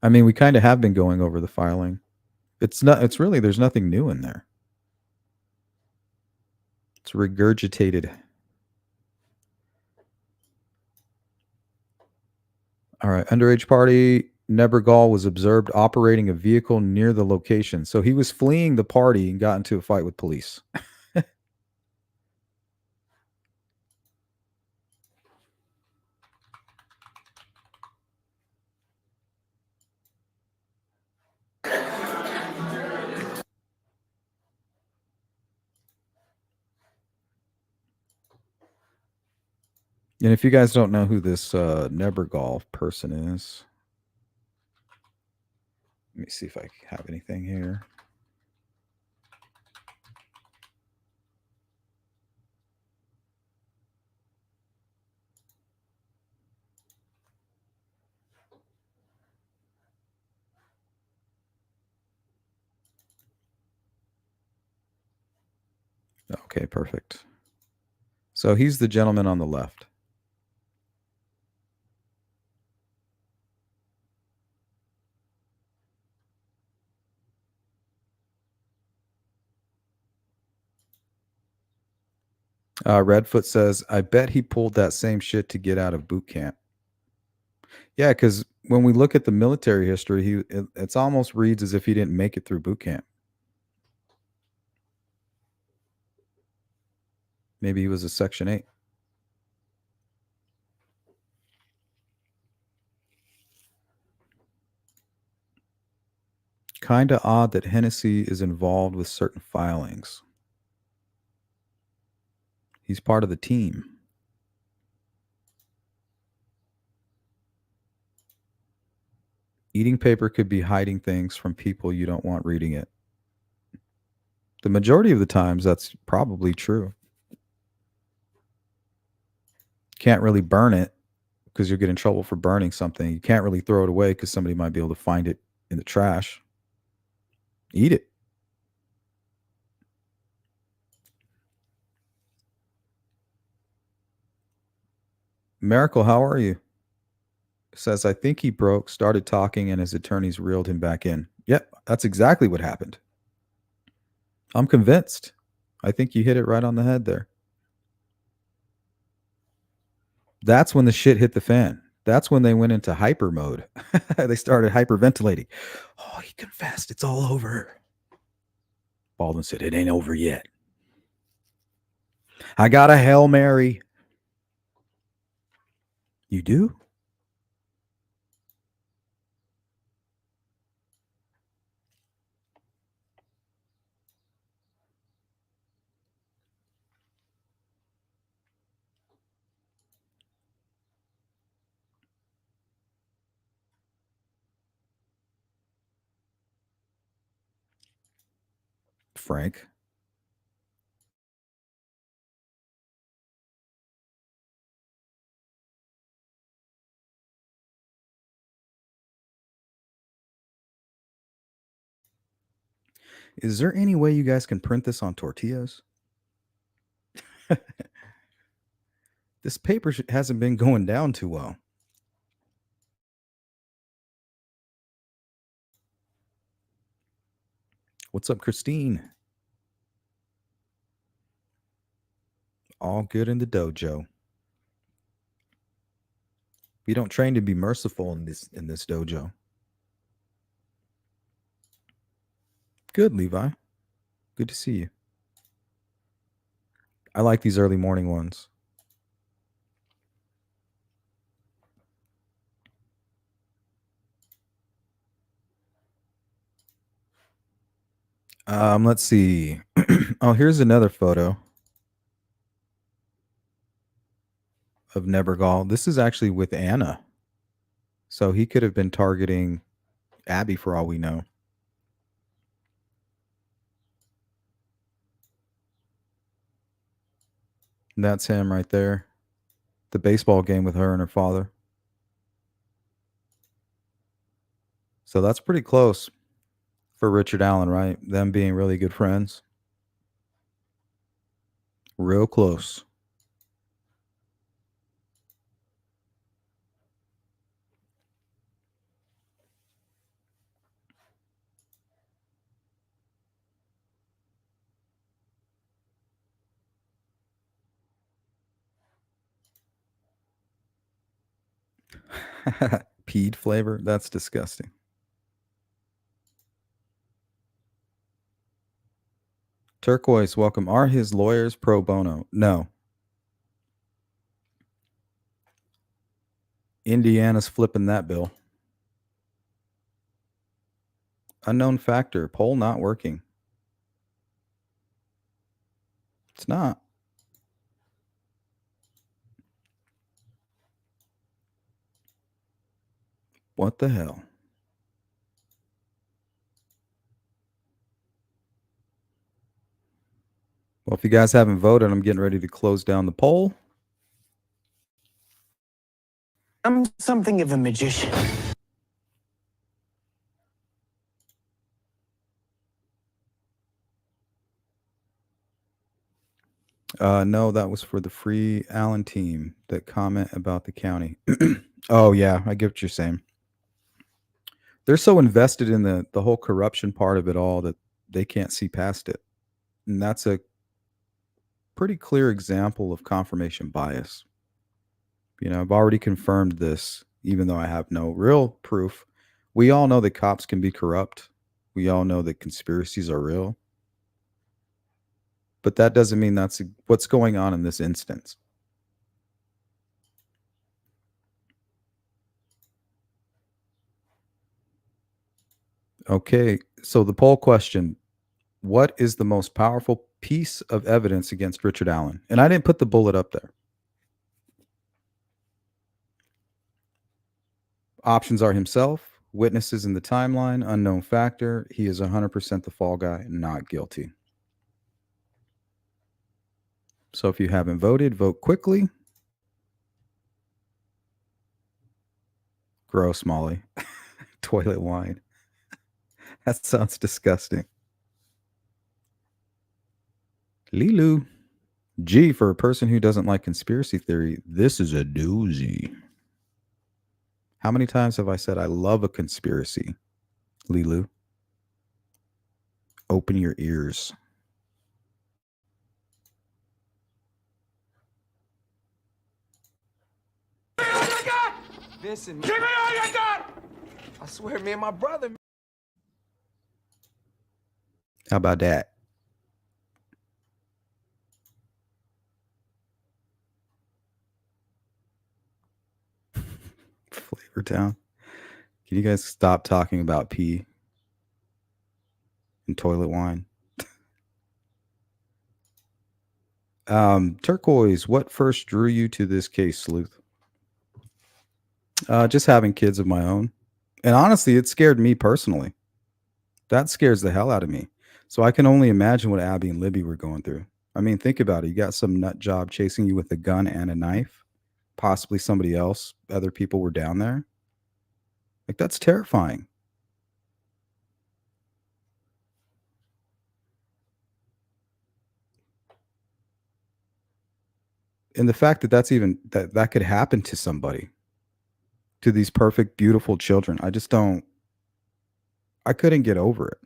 S1: I mean, we kind of have been going over the filing. It's really, there's nothing new in there. It's regurgitated. All right. Underage party. Nebergall was observed operating a vehicle near the location. So he was fleeing the party and got into a fight with police. And if you guys don't know who this Nebergall person is, let me see if I have anything here. Okay, perfect. So he's the gentleman on the left. Redfoot says, I bet he pulled that same shit to get out of boot camp. Yeah, because when we look at the military history, it's almost reads as if he didn't make it through boot camp. Maybe he was a Section 8. Kind of odd that Hennessy is involved with certain filings. He's part of the team. Eating paper could be hiding things from people you don't want reading it. The majority of the times, that's probably true. Can't really burn it because you'll get in trouble for burning something. You can't really throw it away because somebody might be able to find it in the trash. Eat it. Miracle, how are you? Says, I think he broke, started talking, and his attorneys reeled him back in. Yep, that's exactly what happened. I'm convinced. I think you hit it right on the head there. That's when the shit hit the fan. That's when they went into hyper mode. They started hyperventilating. Oh, he confessed. It's all over. Baldwin said, it ain't over yet. I got a Hail Mary. You do? Frank. Is there any way you guys can print this on tortillas? This paper hasn't been going down too well. What's up, Christine? All good in the dojo. We don't train to be merciful in this dojo. Good, Levi. Good to see you. I like these early morning ones. Let's see. Oh, here's another photo of Nebergall. This is actually with Anna. So he could have been targeting Abby for all we know. And that's him right there. The baseball game with her and her father. So that's pretty close for Richard Allen, right? Them being really good friends. Real close. Peed flavor? That's disgusting. Turquoise, welcome. Are his lawyers pro bono? No. Indiana's flipping that bill. Unknown factor. Poll not working. It's not. What the hell? Well, if you guys haven't voted, I'm getting ready to close down the poll.
S8: I'm something of a magician.
S1: No, that was for the Free Allen team that comment about the county. Oh, yeah, I get what you're saying. They're so invested in the whole corruption part of it all that they can't see past it. And that's a pretty clear example of confirmation bias. You know, I've already confirmed this, even though I have no real proof. We all know that cops can be corrupt. We all know that conspiracies are real. But that doesn't mean that's what's going on in this instance. Okay, so the poll question, what is the most powerful piece of evidence against Richard Allen? And I didn't put the bullet up there. Options are himself, witnesses in the timeline, unknown factor. He is 100% the fall guy, not guilty. So if you haven't voted, vote quickly. Gross, Molly. Toilet wine. That sounds disgusting. Lilu. G, for a person who doesn't like conspiracy theory, this is a doozy. How many times have I said I love a conspiracy? Lilu. Open your ears.
S6: Vincent,
S5: Give me all you got!
S6: I swear, me and my brother.
S1: How about that? Flavor Town. Can you guys stop talking about pee and toilet wine? Turquoise, what first drew you to this case, Sleuth? Just having kids of my own. And honestly, it scared me personally. That scares the hell out of me. So I can only imagine what Abby and Libby were going through. I mean, think about it. You got some nut job chasing you with a gun and a knife. Possibly somebody else. Other people were down there. Like, that's terrifying. And the fact that that's even that could happen to somebody, to these perfect, beautiful children, I couldn't get over it.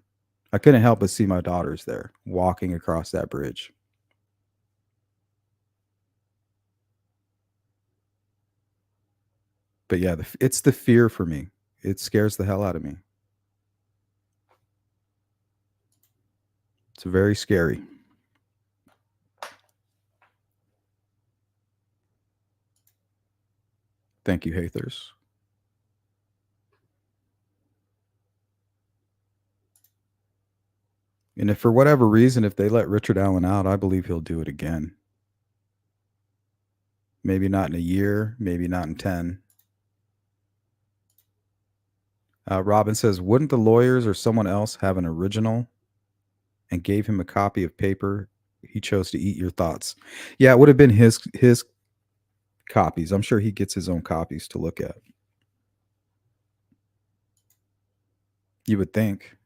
S1: I couldn't help but see my daughters there walking across that bridge. But yeah, it's the fear for me. It scares the hell out of me. It's very scary. Thank you, Hathers. And if for whatever reason, if they let Richard Allen out, I believe he'll do it again. Maybe not in a year, maybe not in 10. Robin says, wouldn't the lawyers or someone else have an original and gave him a copy of paper? He chose to eat your thoughts. Yeah, it would have been his copies. I'm sure he gets his own copies to look at. You would think.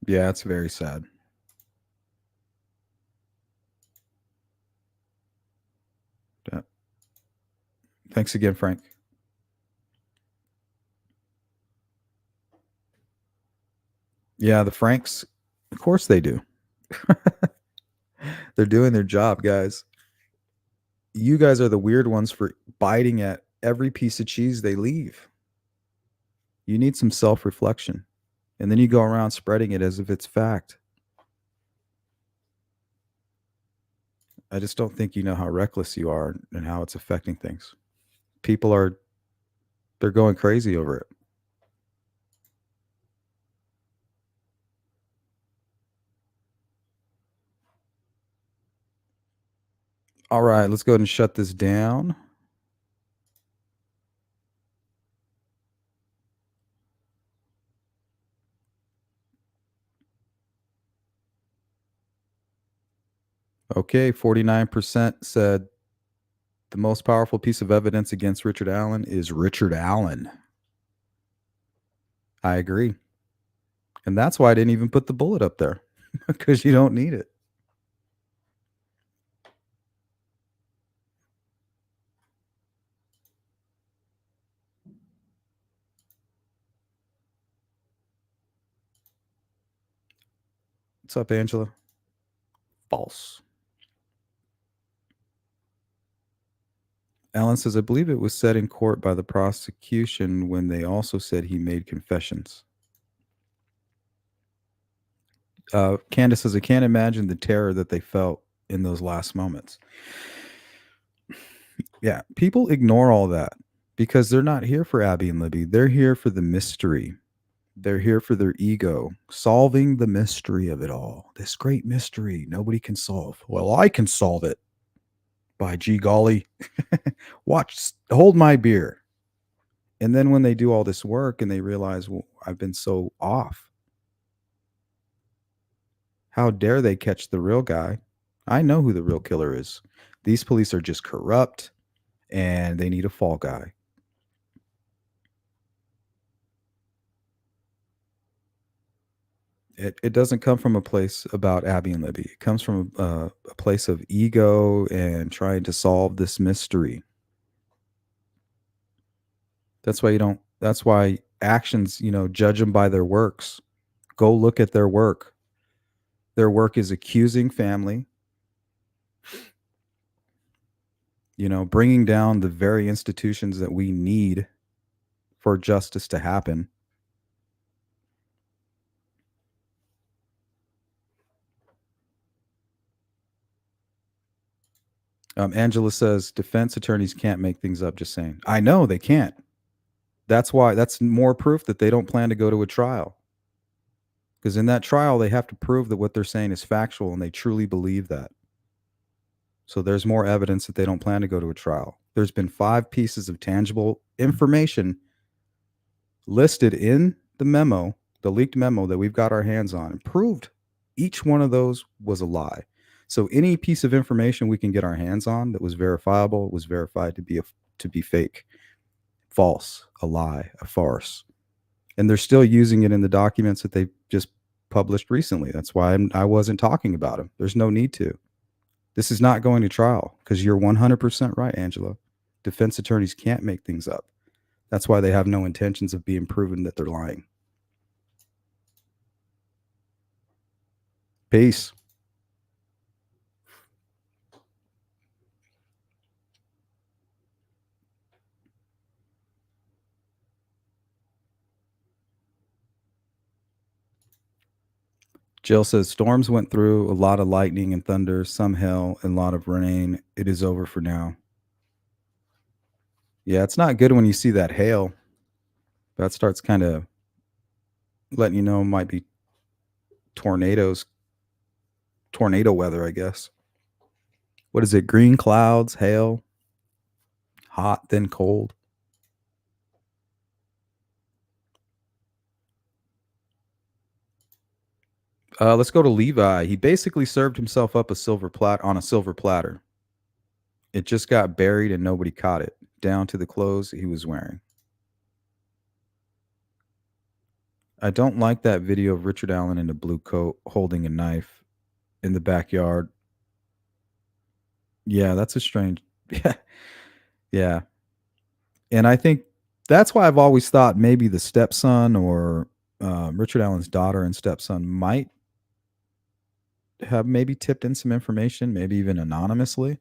S1: Yeah, it's very sad. Yeah. Thanks again, Frank. Yeah, the Franks, of course they do. They're doing their job, guys. You guys are the weird ones for biting at every piece of cheese they leave. You need some self reflection. And then you go around spreading it as if it's fact. I just don't think you know how reckless you are and how it's affecting things. People are, they're going crazy over it. All right, let's go ahead and shut this down. Okay, 49% said the most powerful piece of evidence against Richard Allen is Richard Allen. I agree. And that's why I didn't even put the bullet up there, because you don't need it. What's up, Angela? False. Alan says, I believe it was said in court by the prosecution when they also said he made confessions. Candace says, I can't imagine the terror that they felt in those last moments. Yeah, people ignore all that because they're not here for Abby and Libby. They're here for the mystery. They're here for their ego, solving the mystery of it all. This great mystery nobody can solve. Well, I can solve it. By gee golly. Hold my beer. And then when they do all this work and they realize, well, I've been so off. How dare they catch the real guy? I know who the real killer is. These police are just corrupt and they need a fall guy. It doesn't come from a place about Abby and Libby. It comes from a place of ego and trying to solve this mystery. That's why actions, judge them by their works. Go look at their work. Their work is accusing family, bringing down the very institutions that we need for justice to happen. Angela says defense attorneys can't make things up. Just saying. I know they can't. That's more proof that they don't plan to go to a trial. Because in that trial, they have to prove that what they're saying is factual and they truly believe that. So there's more evidence that they don't plan to go to a trial. There's been 5 pieces of tangible information listed in the memo, the leaked memo that we've got our hands on, and proved each one of those was a lie. So any piece of information we can get our hands on that was verifiable was verified to be fake, false, a lie, a farce. And they're still using it in the documents that they just published recently. That's why I wasn't talking about them. There's no need to. This is not going to trial because you're 100% right, Angela. Defense attorneys can't make things up. That's why they have no intentions of being proven that they're lying. Peace. Jill says storms went through, a lot of lightning and thunder, some hail, and a lot of rain. It is over for now. Yeah, it's not good when you see that hail. That starts kind of letting you know it might be tornado weather, I guess. What is it? Green clouds, hail, hot, then cold. Let's go to Levi. He basically served himself up a silver platter. It just got buried and nobody caught it, down to the clothes he was wearing. I don't like that video of Richard Allen in a blue coat holding a knife in the backyard. Yeah, that's a strange. Yeah. Yeah. And I think that's why I've always thought maybe the stepson or Richard Allen's daughter and stepson might have maybe tipped in some information, maybe even anonymously.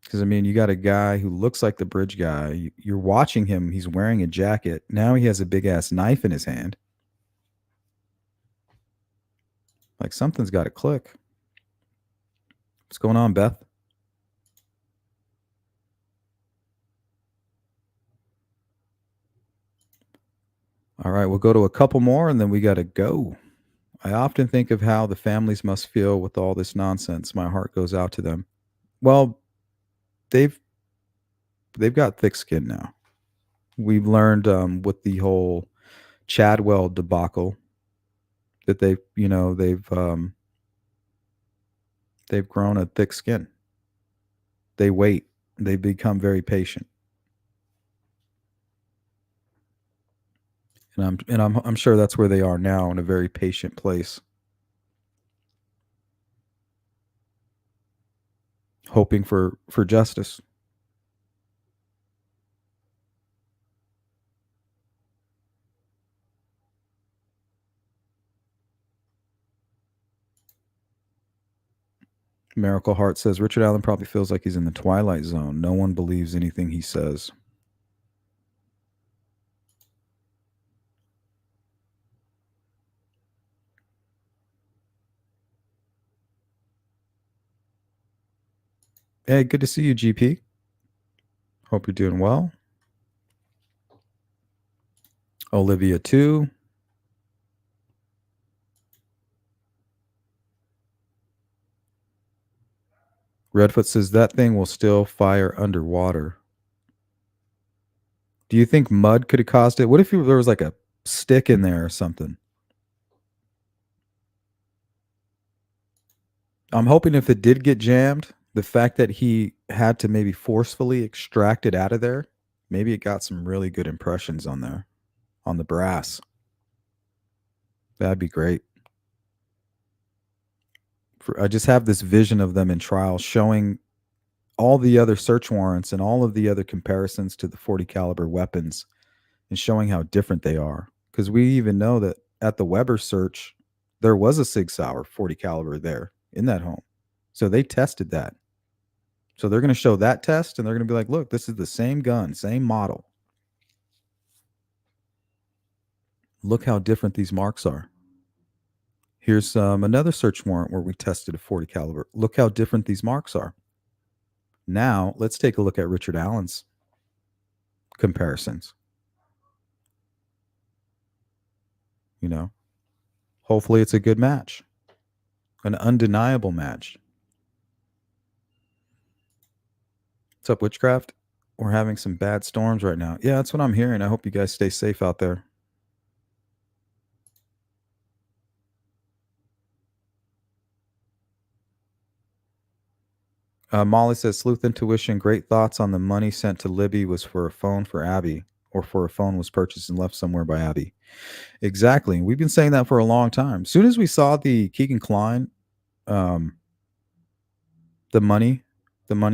S1: Because, I mean, you got a guy who looks like the bridge guy. You're watching him. He's wearing a jacket. Now he has a big-ass knife in his hand. Like, something's got to click. What's going on, Beth? All right, we'll go to a couple more, and then we got to go. I often think of how the families must feel with all this nonsense. My heart goes out to them. Well, they've got thick skin now. We've learned with the whole Chadwell debacle that they've grown a thick skin. They wait. They become very patient. And I'm sure that's where they are now, in a very patient place. Hoping for justice. Miracle Heart says Richard Allen probably feels like he's in the Twilight Zone. No one believes anything he says. Hey, good to see you, GP. Hope you're doing well. Olivia, too. Redfoot says that thing will still fire underwater. Do you think mud could have caused it? What if there was like a stick in there or something? I'm hoping if it did get jammed, the fact that he had to maybe forcefully extract it out of there, maybe it got some really good impressions on there, on the brass. That'd be great. I just have this vision of them in trial showing all the other search warrants and all of the other comparisons to the 40 caliber weapons and showing how different they are. Because we even know that at the Weber search, there was a Sig Sauer 40 caliber there in that home. So they tested that. So they're going to show that test and they're going to be like, look, this is the same gun, same model. Look how different these marks are. Here's another search warrant where we tested a 40 caliber. Look how different these marks are. Now, let's take a look at Richard Allen's comparisons. You know, hopefully it's a good match, an undeniable match. What's up, Witchcraft? We're having some bad storms right now. Yeah, that's what I'm hearing. I hope you guys stay safe out there. Molly says, Sleuth Intuition, great thoughts on the money sent to Libby was for a phone for Abby, or for a phone was purchased and left somewhere by Abby. Exactly. We've been saying that for a long time. As soon as we saw the Keegan Klein, the money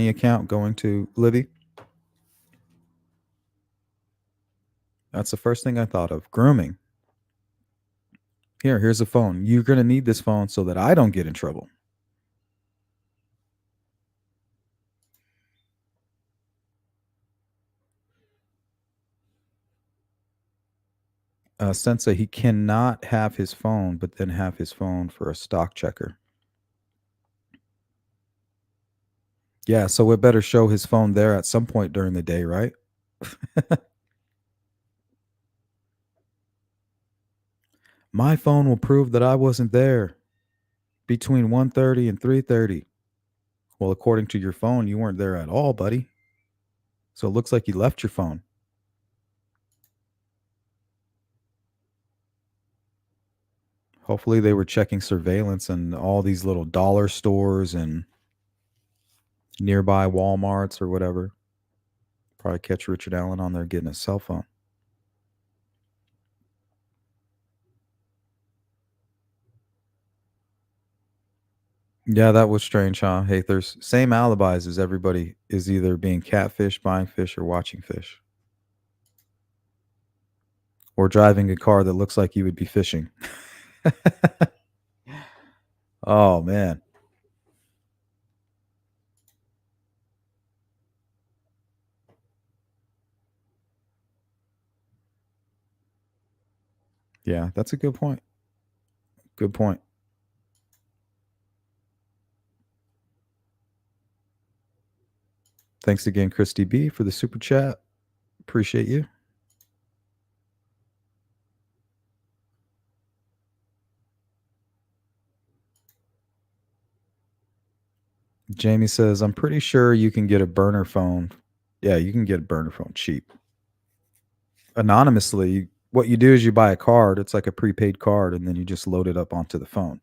S1: account going to Libby, that's the first thing I thought of. Grooming. Here's a phone. You're going to need this phone so that I don't get in trouble. Sensei, he cannot have his phone, but then have his phone for a stock checker. Yeah, so it better show his phone there at some point during the day, right? My phone will prove that I wasn't there between 1:30 and 3:30. Well, according to your phone, you weren't there at all, buddy. So it looks like you left your phone. Hopefully they were checking surveillance and all these little dollar stores and nearby Walmarts or whatever. Probably catch Richard Allen on there getting his cell phone. Yeah, that was strange, huh? Hey, there's same alibis as everybody is either being catfish, buying fish, or watching fish. Or driving a car that looks like you would be fishing. Oh, man. Yeah, that's a good point. Good point. Thanks again, Christy B, for the super chat. Appreciate you. Jamie says, I'm pretty sure you can get a burner phone. Yeah, you can get a burner phone cheap. Anonymously, what you do is you buy a card. It's like a prepaid card, and then you just load it up onto the phone.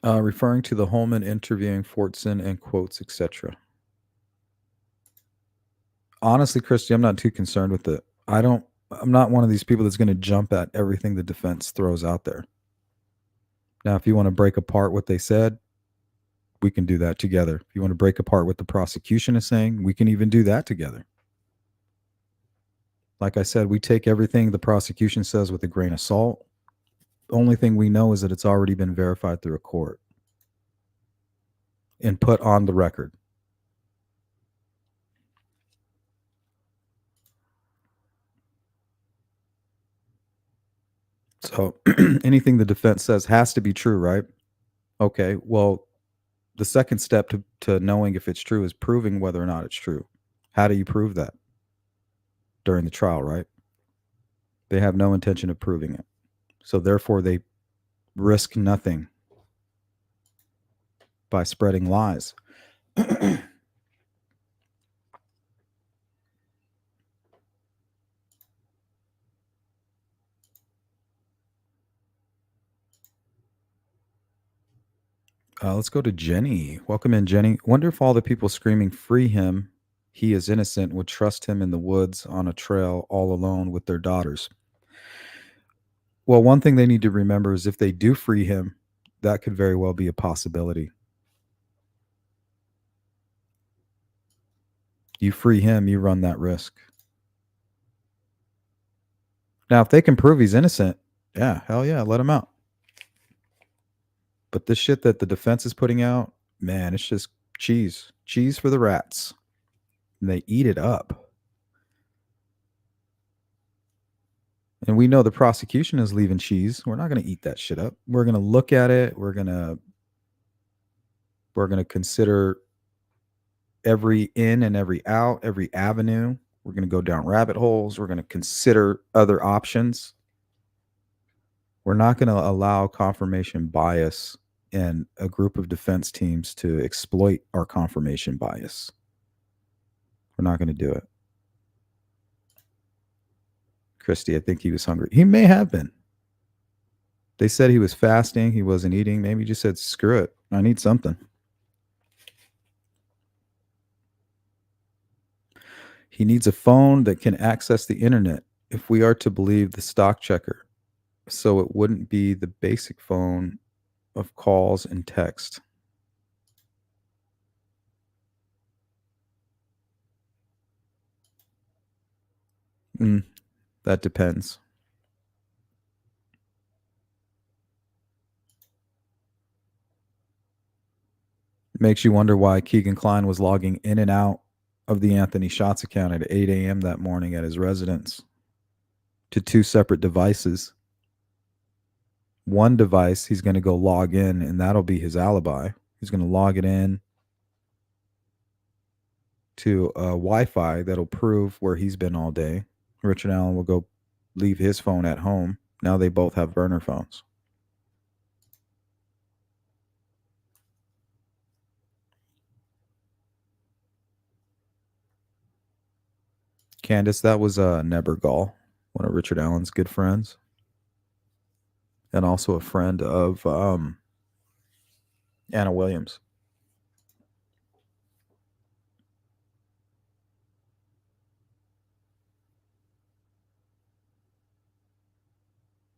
S1: Referring to the Holman interviewing Fortson and quotes, etc. Honestly, Christy, I'm not too concerned with it. I'm not one of these people that's going to jump at everything the defense throws out there. Now, if you want to break apart what they said, we can do that together. If you want to break apart what the prosecution is saying, we can even do that together. Like I said, we take everything the prosecution says with a grain of salt. The only thing we know is that it's already been verified through a court and put on the record. So anything the defense says has to be true, right? Okay, well, the second step to knowing if it's true is proving whether or not it's true. How do you prove that? During the trial, right? They have no intention of proving it. So therefore, they risk nothing by spreading lies. Let's go to Jenny. Welcome in, Jenny. Wonder if all the people screaming, free him, he is innocent, would trust him in the woods on a trail all alone with their daughters. Well, one thing they need to remember is if they do free him, that could very well be a possibility. You free him, you run that risk. Now, if they can prove he's innocent, yeah, hell yeah, let him out. But this shit that the defense is putting out, man, it's just cheese for the rats. And they eat it up. And we know the prosecution is leaving cheese. We're not going to eat that shit up. We're going to look at it. We're going to consider every in and every out, every avenue. We're going to go down rabbit holes. We're going to consider other options. We're not going to allow confirmation bias and a group of defense teams to exploit our confirmation bias. We're not going to do it. Christy, I think he was hungry. He may have been. They said he was fasting. He wasn't eating. Maybe he just said, screw it. I need something. He needs a phone that can access the internet, if we are to believe the stock checker. So it wouldn't be the basic phone of calls and text. That depends. It makes you wonder why Keegan Kline was logging in and out of the Anthony Shots account at 8 a.m. that morning at his residence to two separate devices. One device, he's going to go log in, and that'll be his alibi. He's going to log it in to a Wi-Fi that'll prove where he's been all day. Richard Allen will go leave his phone at home. Now they both have burner phones. Candace, that was Nebergall, one of Richard Allen's good friends, and also a friend of Anna Williams.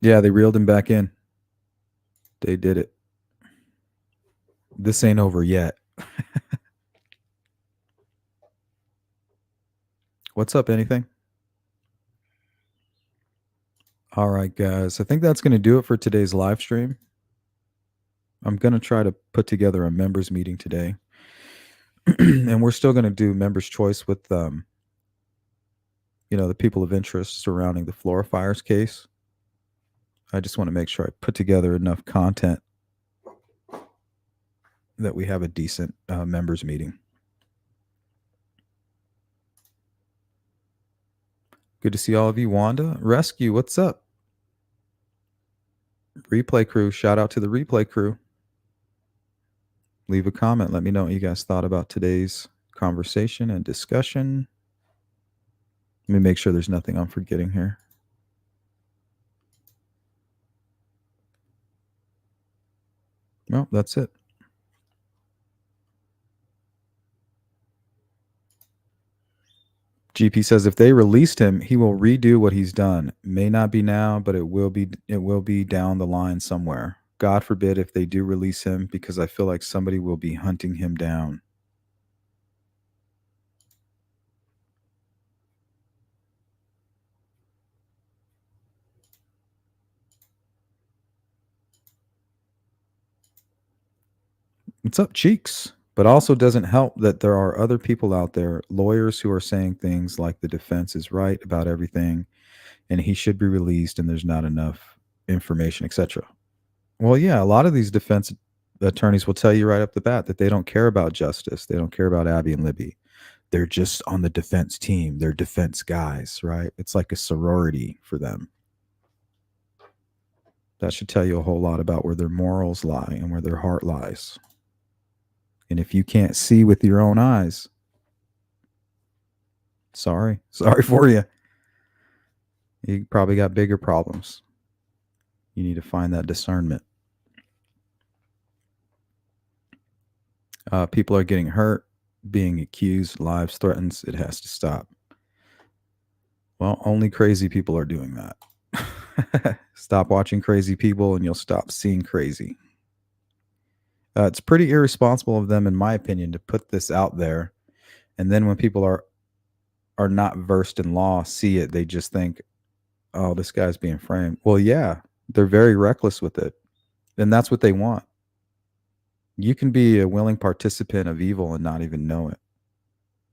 S1: Yeah, they reeled him back in. They did it. This ain't over yet. What's up, anything? All right, guys. I think that's going to do it for today's live stream. I'm going to try to put together a members meeting today. And we're still going to do members choice with the people of interest surrounding the Flora Fires case. I just want to make sure I put together enough content that we have a decent members meeting. Good to see all of you. Wanda, Rescue, what's up? Replay crew, shout out to the replay crew. Leave a comment. Let me know what you guys thought about today's conversation and discussion. Let me make sure there's nothing I'm forgetting here. No, that's it. GP says if they released him, he will redo what he's done. May not be now, but it will be down the line somewhere. God forbid if they do release him, because I feel like somebody will be hunting him down. What's up, Cheeks? But also doesn't help that there are other people out there, lawyers who are saying things like the defense is right about everything and he should be released and there's not enough information, etc. Well, yeah, a lot of these defense attorneys will tell you right up the bat that they don't care about justice. They don't care about Abby and Libby. They're just on the defense team. They're defense guys, right? It's like a sorority for them. That should tell you a whole lot about where their morals lie and where their heart lies. And if you can't see with your own eyes, sorry for you. You probably got bigger problems. You need to find that discernment. People are getting hurt, being accused, lives threatened. It has to stop. Well, only crazy people are doing that. Stop watching crazy people and you'll stop seeing crazy. It's pretty irresponsible of them, in my opinion, to put this out there. And then when people are not versed in law, see it, they just think, oh, this guy's being framed. Well, yeah, they're very reckless with it. And that's what they want. You can be a willing participant of evil and not even know it.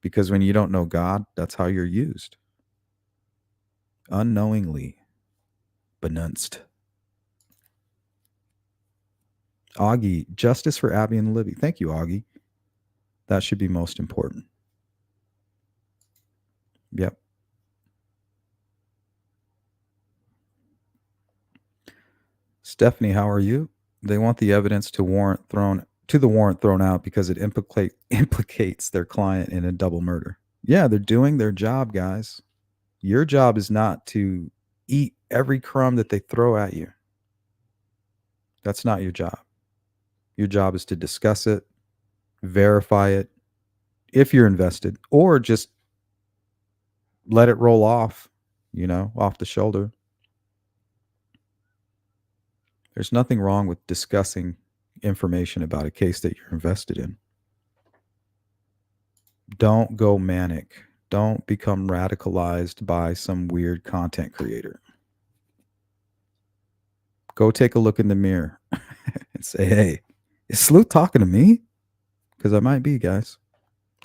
S1: Because when you don't know God, that's how you're used. Unknowingly. Benunced. Augie, justice for Abby and Libby. Thank you, Augie. That should be most important. Yep. Stephanie, how are you? They want the evidence to the warrant thrown out because it implicates their client in a double murder. Yeah, they're doing their job, guys. Your job is not to eat every crumb that they throw at you. That's not your job. Your job is to discuss it, verify it, if you're invested, or just let it roll off, off the shoulder. There's nothing wrong with discussing information about a case that you're invested in. Don't go manic. Don't become radicalized by some weird content creator. Go take a look in the mirror and say, hey, is Sleuth talking to me? Because I might be, guys.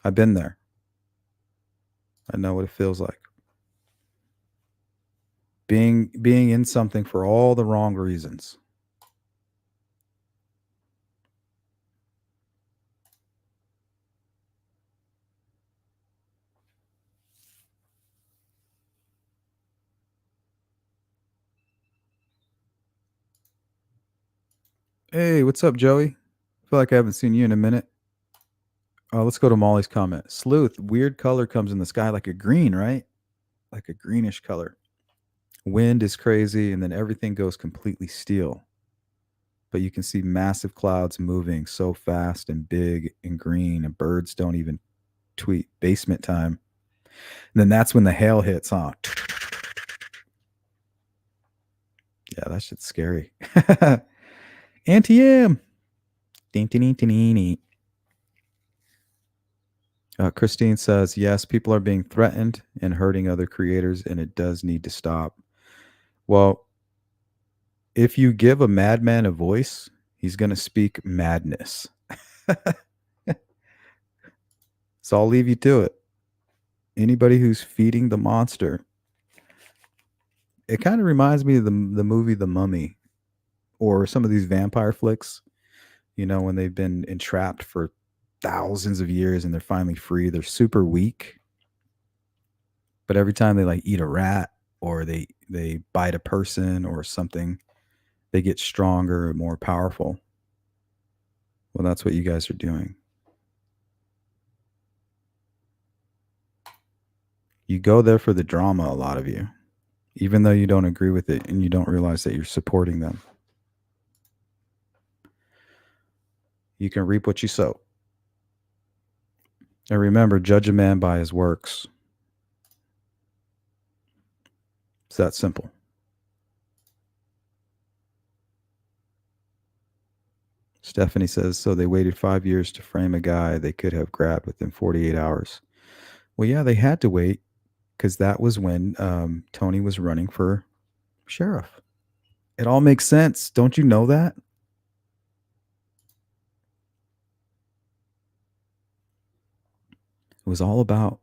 S1: I've been there. I know what it feels like. Being in something for all the wrong reasons. Hey, what's up, Joey? I feel like I haven't seen you in a minute. Let's go to Molly's comment. Sleuth, weird color comes in the sky like a green, right? like a greenish color. Wind is crazy, and then everything goes completely steel. But you can see massive clouds moving so fast and big and green, and birds don't even tweet. Basement time. And then that's when the hail hits, huh? Yeah, that shit's scary. Anti-M. Christine says, yes, people are being threatened and hurting other creators, and it does need to stop. Well, if you give a madman a voice, he's going to speak madness. So I'll leave you to it. Anybody who's feeding the monster, it kind of reminds me of the movie The Mummy, or some of these vampire flicks, when they've been entrapped for thousands of years and they're finally free. They're super weak, but every time they like eat a rat or they bite a person or something, they get stronger and more powerful. Well, that's what you guys are doing. You go there for the drama, a lot of you, even though you don't agree with it and you don't realize that you're supporting them. You can reap what you sow. And remember, judge a man by his works. It's that simple. Stephanie says, so they waited 5 years to frame a guy they could have grabbed within 48 hours. Well, yeah, they had to wait because that was when Tony was running for sheriff. It all makes sense. Don't you know that? It was all about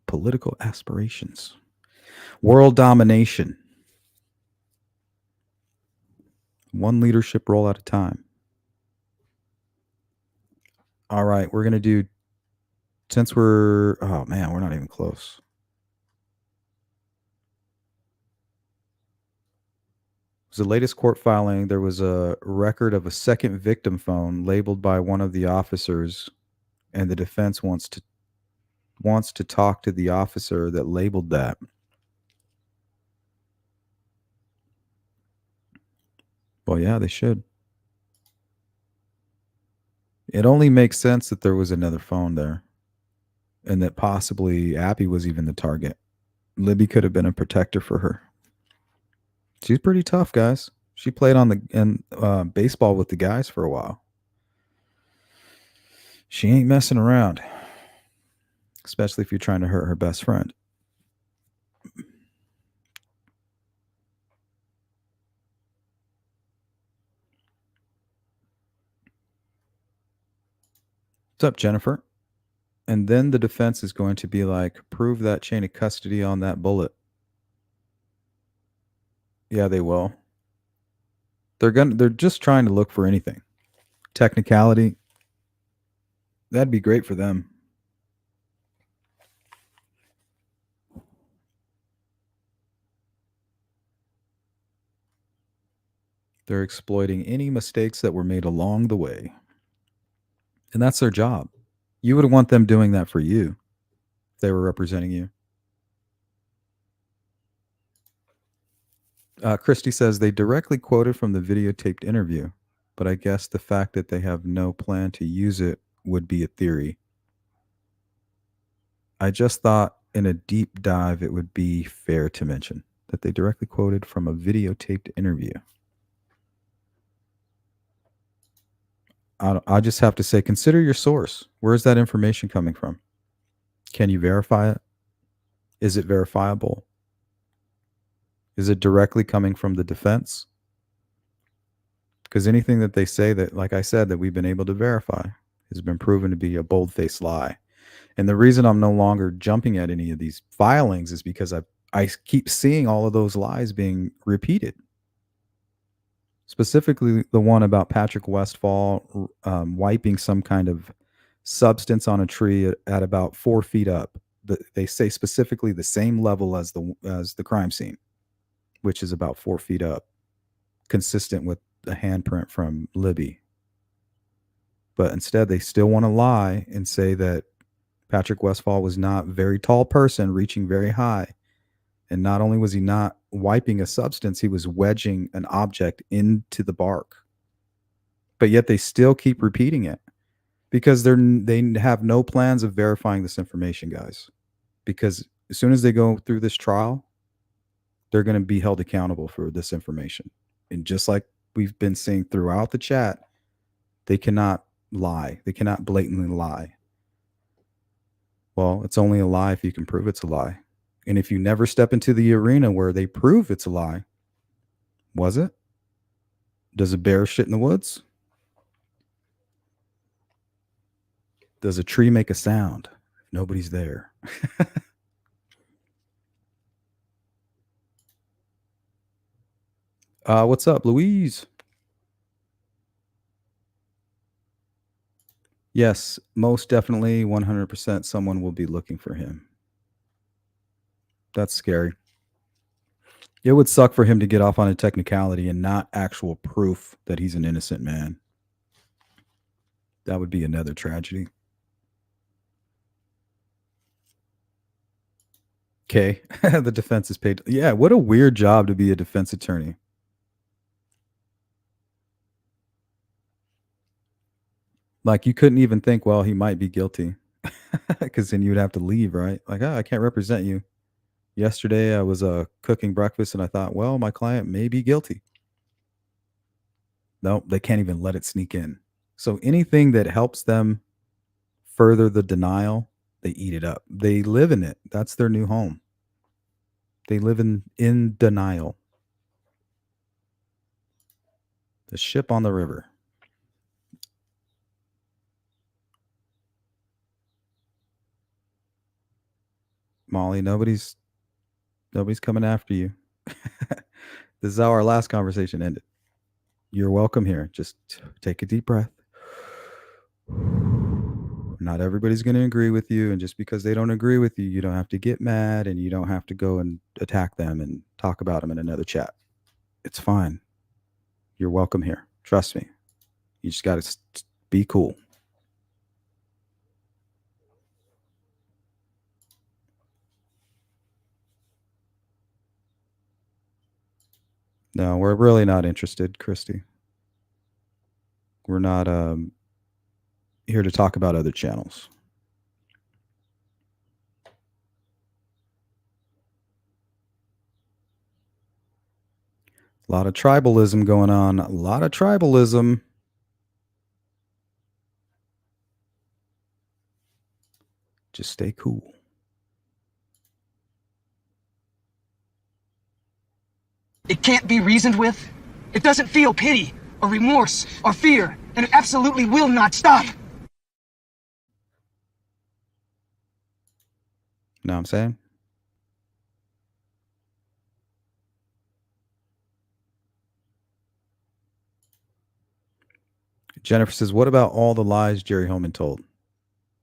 S1: political aspirations, world domination, one leadership role at a time. All right, we're going to do, since we're not even close. It was the latest court filing. There was a record of a second victim phone labeled by one of the officers, and the defense wants to talk to the officer that labeled that. Well, yeah, they should. It only makes sense that there was another phone there and that possibly Abby was even the target. Libby could have been a protector for her. She's pretty tough, guys. She played in baseball with the guys for a while. She ain't messing around, especially if you're trying to hurt her best friend. What's up, Jennifer? And then the defense is going to be like, prove that chain of custody on that bullet. Yeah, they will. They're just trying to look for anything. Technicality. That'd be great for them. They're exploiting any mistakes that were made along the way. And that's their job. You would want them doing that for you if they were representing you. Christy says they directly quoted from the videotaped interview, but I guess the fact that they have no plan to use it would be a theory. I just thought in a deep dive it would be fair to mention that they directly quoted from a videotaped interview. I just have to say, consider your source. Where is that information coming from? Can you verify it? Is it verifiable? Is it directly coming from the defense? Because anything that they say that, like I said, that we've been able to verify has been proven to be a bold-faced lie. And the reason I'm no longer jumping at any of these filings is because I keep seeing all of those lies being repeated. Specifically, the one about Patrick Westfall wiping some kind of substance on a tree at about 4 feet up. They say specifically the same level as the crime scene, which is about 4 feet up, consistent with the handprint from Libby. But instead, they still want to lie and say that Patrick Westfall was not a very tall person reaching very high. And not only was he not wiping a substance, he was wedging an object into the bark. But yet they still keep repeating it because they have no plans of verifying this information, guys. Because as soon as they go through this trial, they're going to be held accountable for this information. And just like we've been seeing throughout the chat, they cannot lie. They cannot blatantly lie. Well, it's only a lie if you can prove it's a lie. And if you never step into the arena where they prove it's a lie, was it? Does a bear shit in the woods? Does a tree make a sound if nobody's there? What's up, Louise? Yes, most definitely, 100% someone will be looking for him. That's scary. It would suck for him to get off on a technicality and not actual proof that he's an innocent man. That would be another tragedy. Okay, the defense is paid. Yeah, what a weird job to be a defense attorney. Like, you couldn't even think, well, he might be guilty. Because then you would have to leave, right? Like, oh, I can't represent you. Yesterday, I was cooking breakfast, and I thought, well, my client may be guilty. No, they can't even let it sneak in. So anything that helps them further the denial, they eat it up. They live in it. That's their new home. They live in denial. The ship on the river. Molly, nobody's coming after you. This is how our last conversation ended. You're welcome here. Just take a deep breath. Not everybody's going to agree with you. And just because they don't agree with you, you don't have to get mad and you don't have to go and attack them and talk about them in another chat. It's fine. You're welcome here. Trust me. You just got to be cool. No, we're really not interested, Christy. We're not here to talk about other channels. A lot of tribalism going on. A lot of tribalism. Just stay cool.
S8: It can't be reasoned with. It doesn't feel pity or remorse or fear, and it absolutely will not stop.
S1: Know what I'm saying? Jennifer says, what about all the lies Jerry Holman told?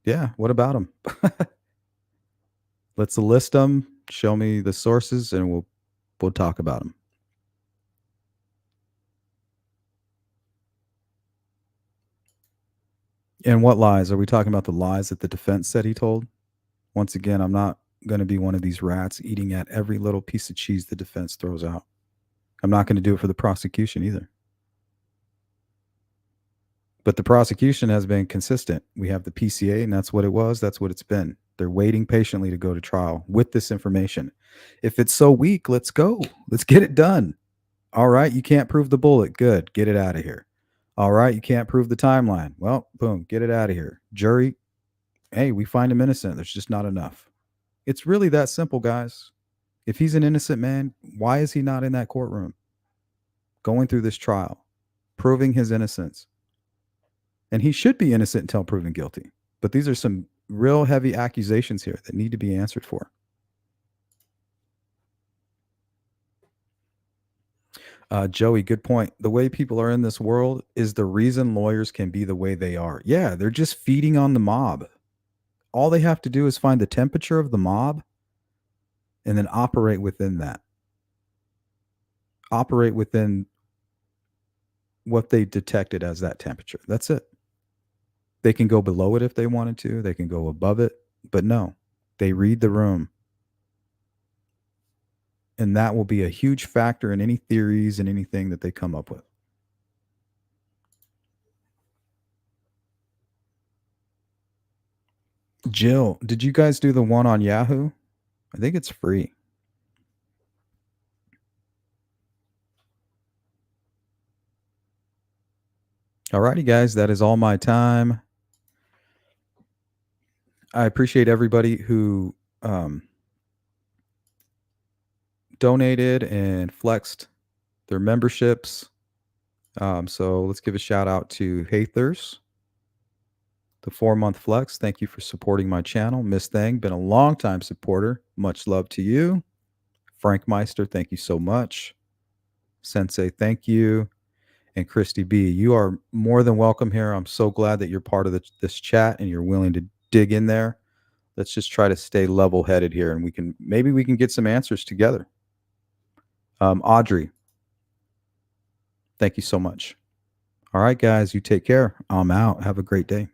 S1: Yeah, what about them? Let's list them, show me the sources, and we'll talk about them. And what lies? Are we talking about the lies that the defense said he told? Once again, I'm not going to be one of these rats eating at every little piece of cheese the defense throws out. I'm not going to do it for the prosecution either. But the prosecution has been consistent. We have the PCA, and that's what it was. That's what it's been. They're waiting patiently to go to trial with this information. If it's so weak, let's go. Let's get it done. All right, you can't prove the bullet. Good. Get it out of here. All right, you can't prove the timeline. Well, boom, get it out of here. Jury, hey, we find him innocent. There's just not enough. It's really that simple, guys. If he's an innocent man, why is he not in that courtroom going through this trial, proving his innocence? And he should be innocent until proven guilty. But these are some real heavy accusations here that need to be answered for. Joey, good point. The way people are in this world is the reason lawyers can be the way they are. Yeah, they're just feeding on the mob. All they have to do is find the temperature of the mob and then operate within that. Operate within what they detected as that temperature. That's it. They can go below it if they wanted to. They can go above it. But no, they read the room. And that will be a huge factor in any theories and anything that they come up with. Jill, did you guys do the one on Yahoo? I think it's free. Alrighty, guys, that is all my time. I appreciate everybody who donated and flexed their memberships. So let's give a shout out to Hathers, the 4-month flex. Thank you for supporting my channel. Miss Thang, been a long time supporter. Much love to you. Frank Meister, thank you so much. Sensei, thank you. And Christy B, you are more than welcome here. I'm so glad that you're part of this chat and you're willing to dig in there. Let's just try to stay level-headed here, and maybe we can get some answers together. Audrey, thank you so much. All right, guys, you take care. I'm out. Have a great day.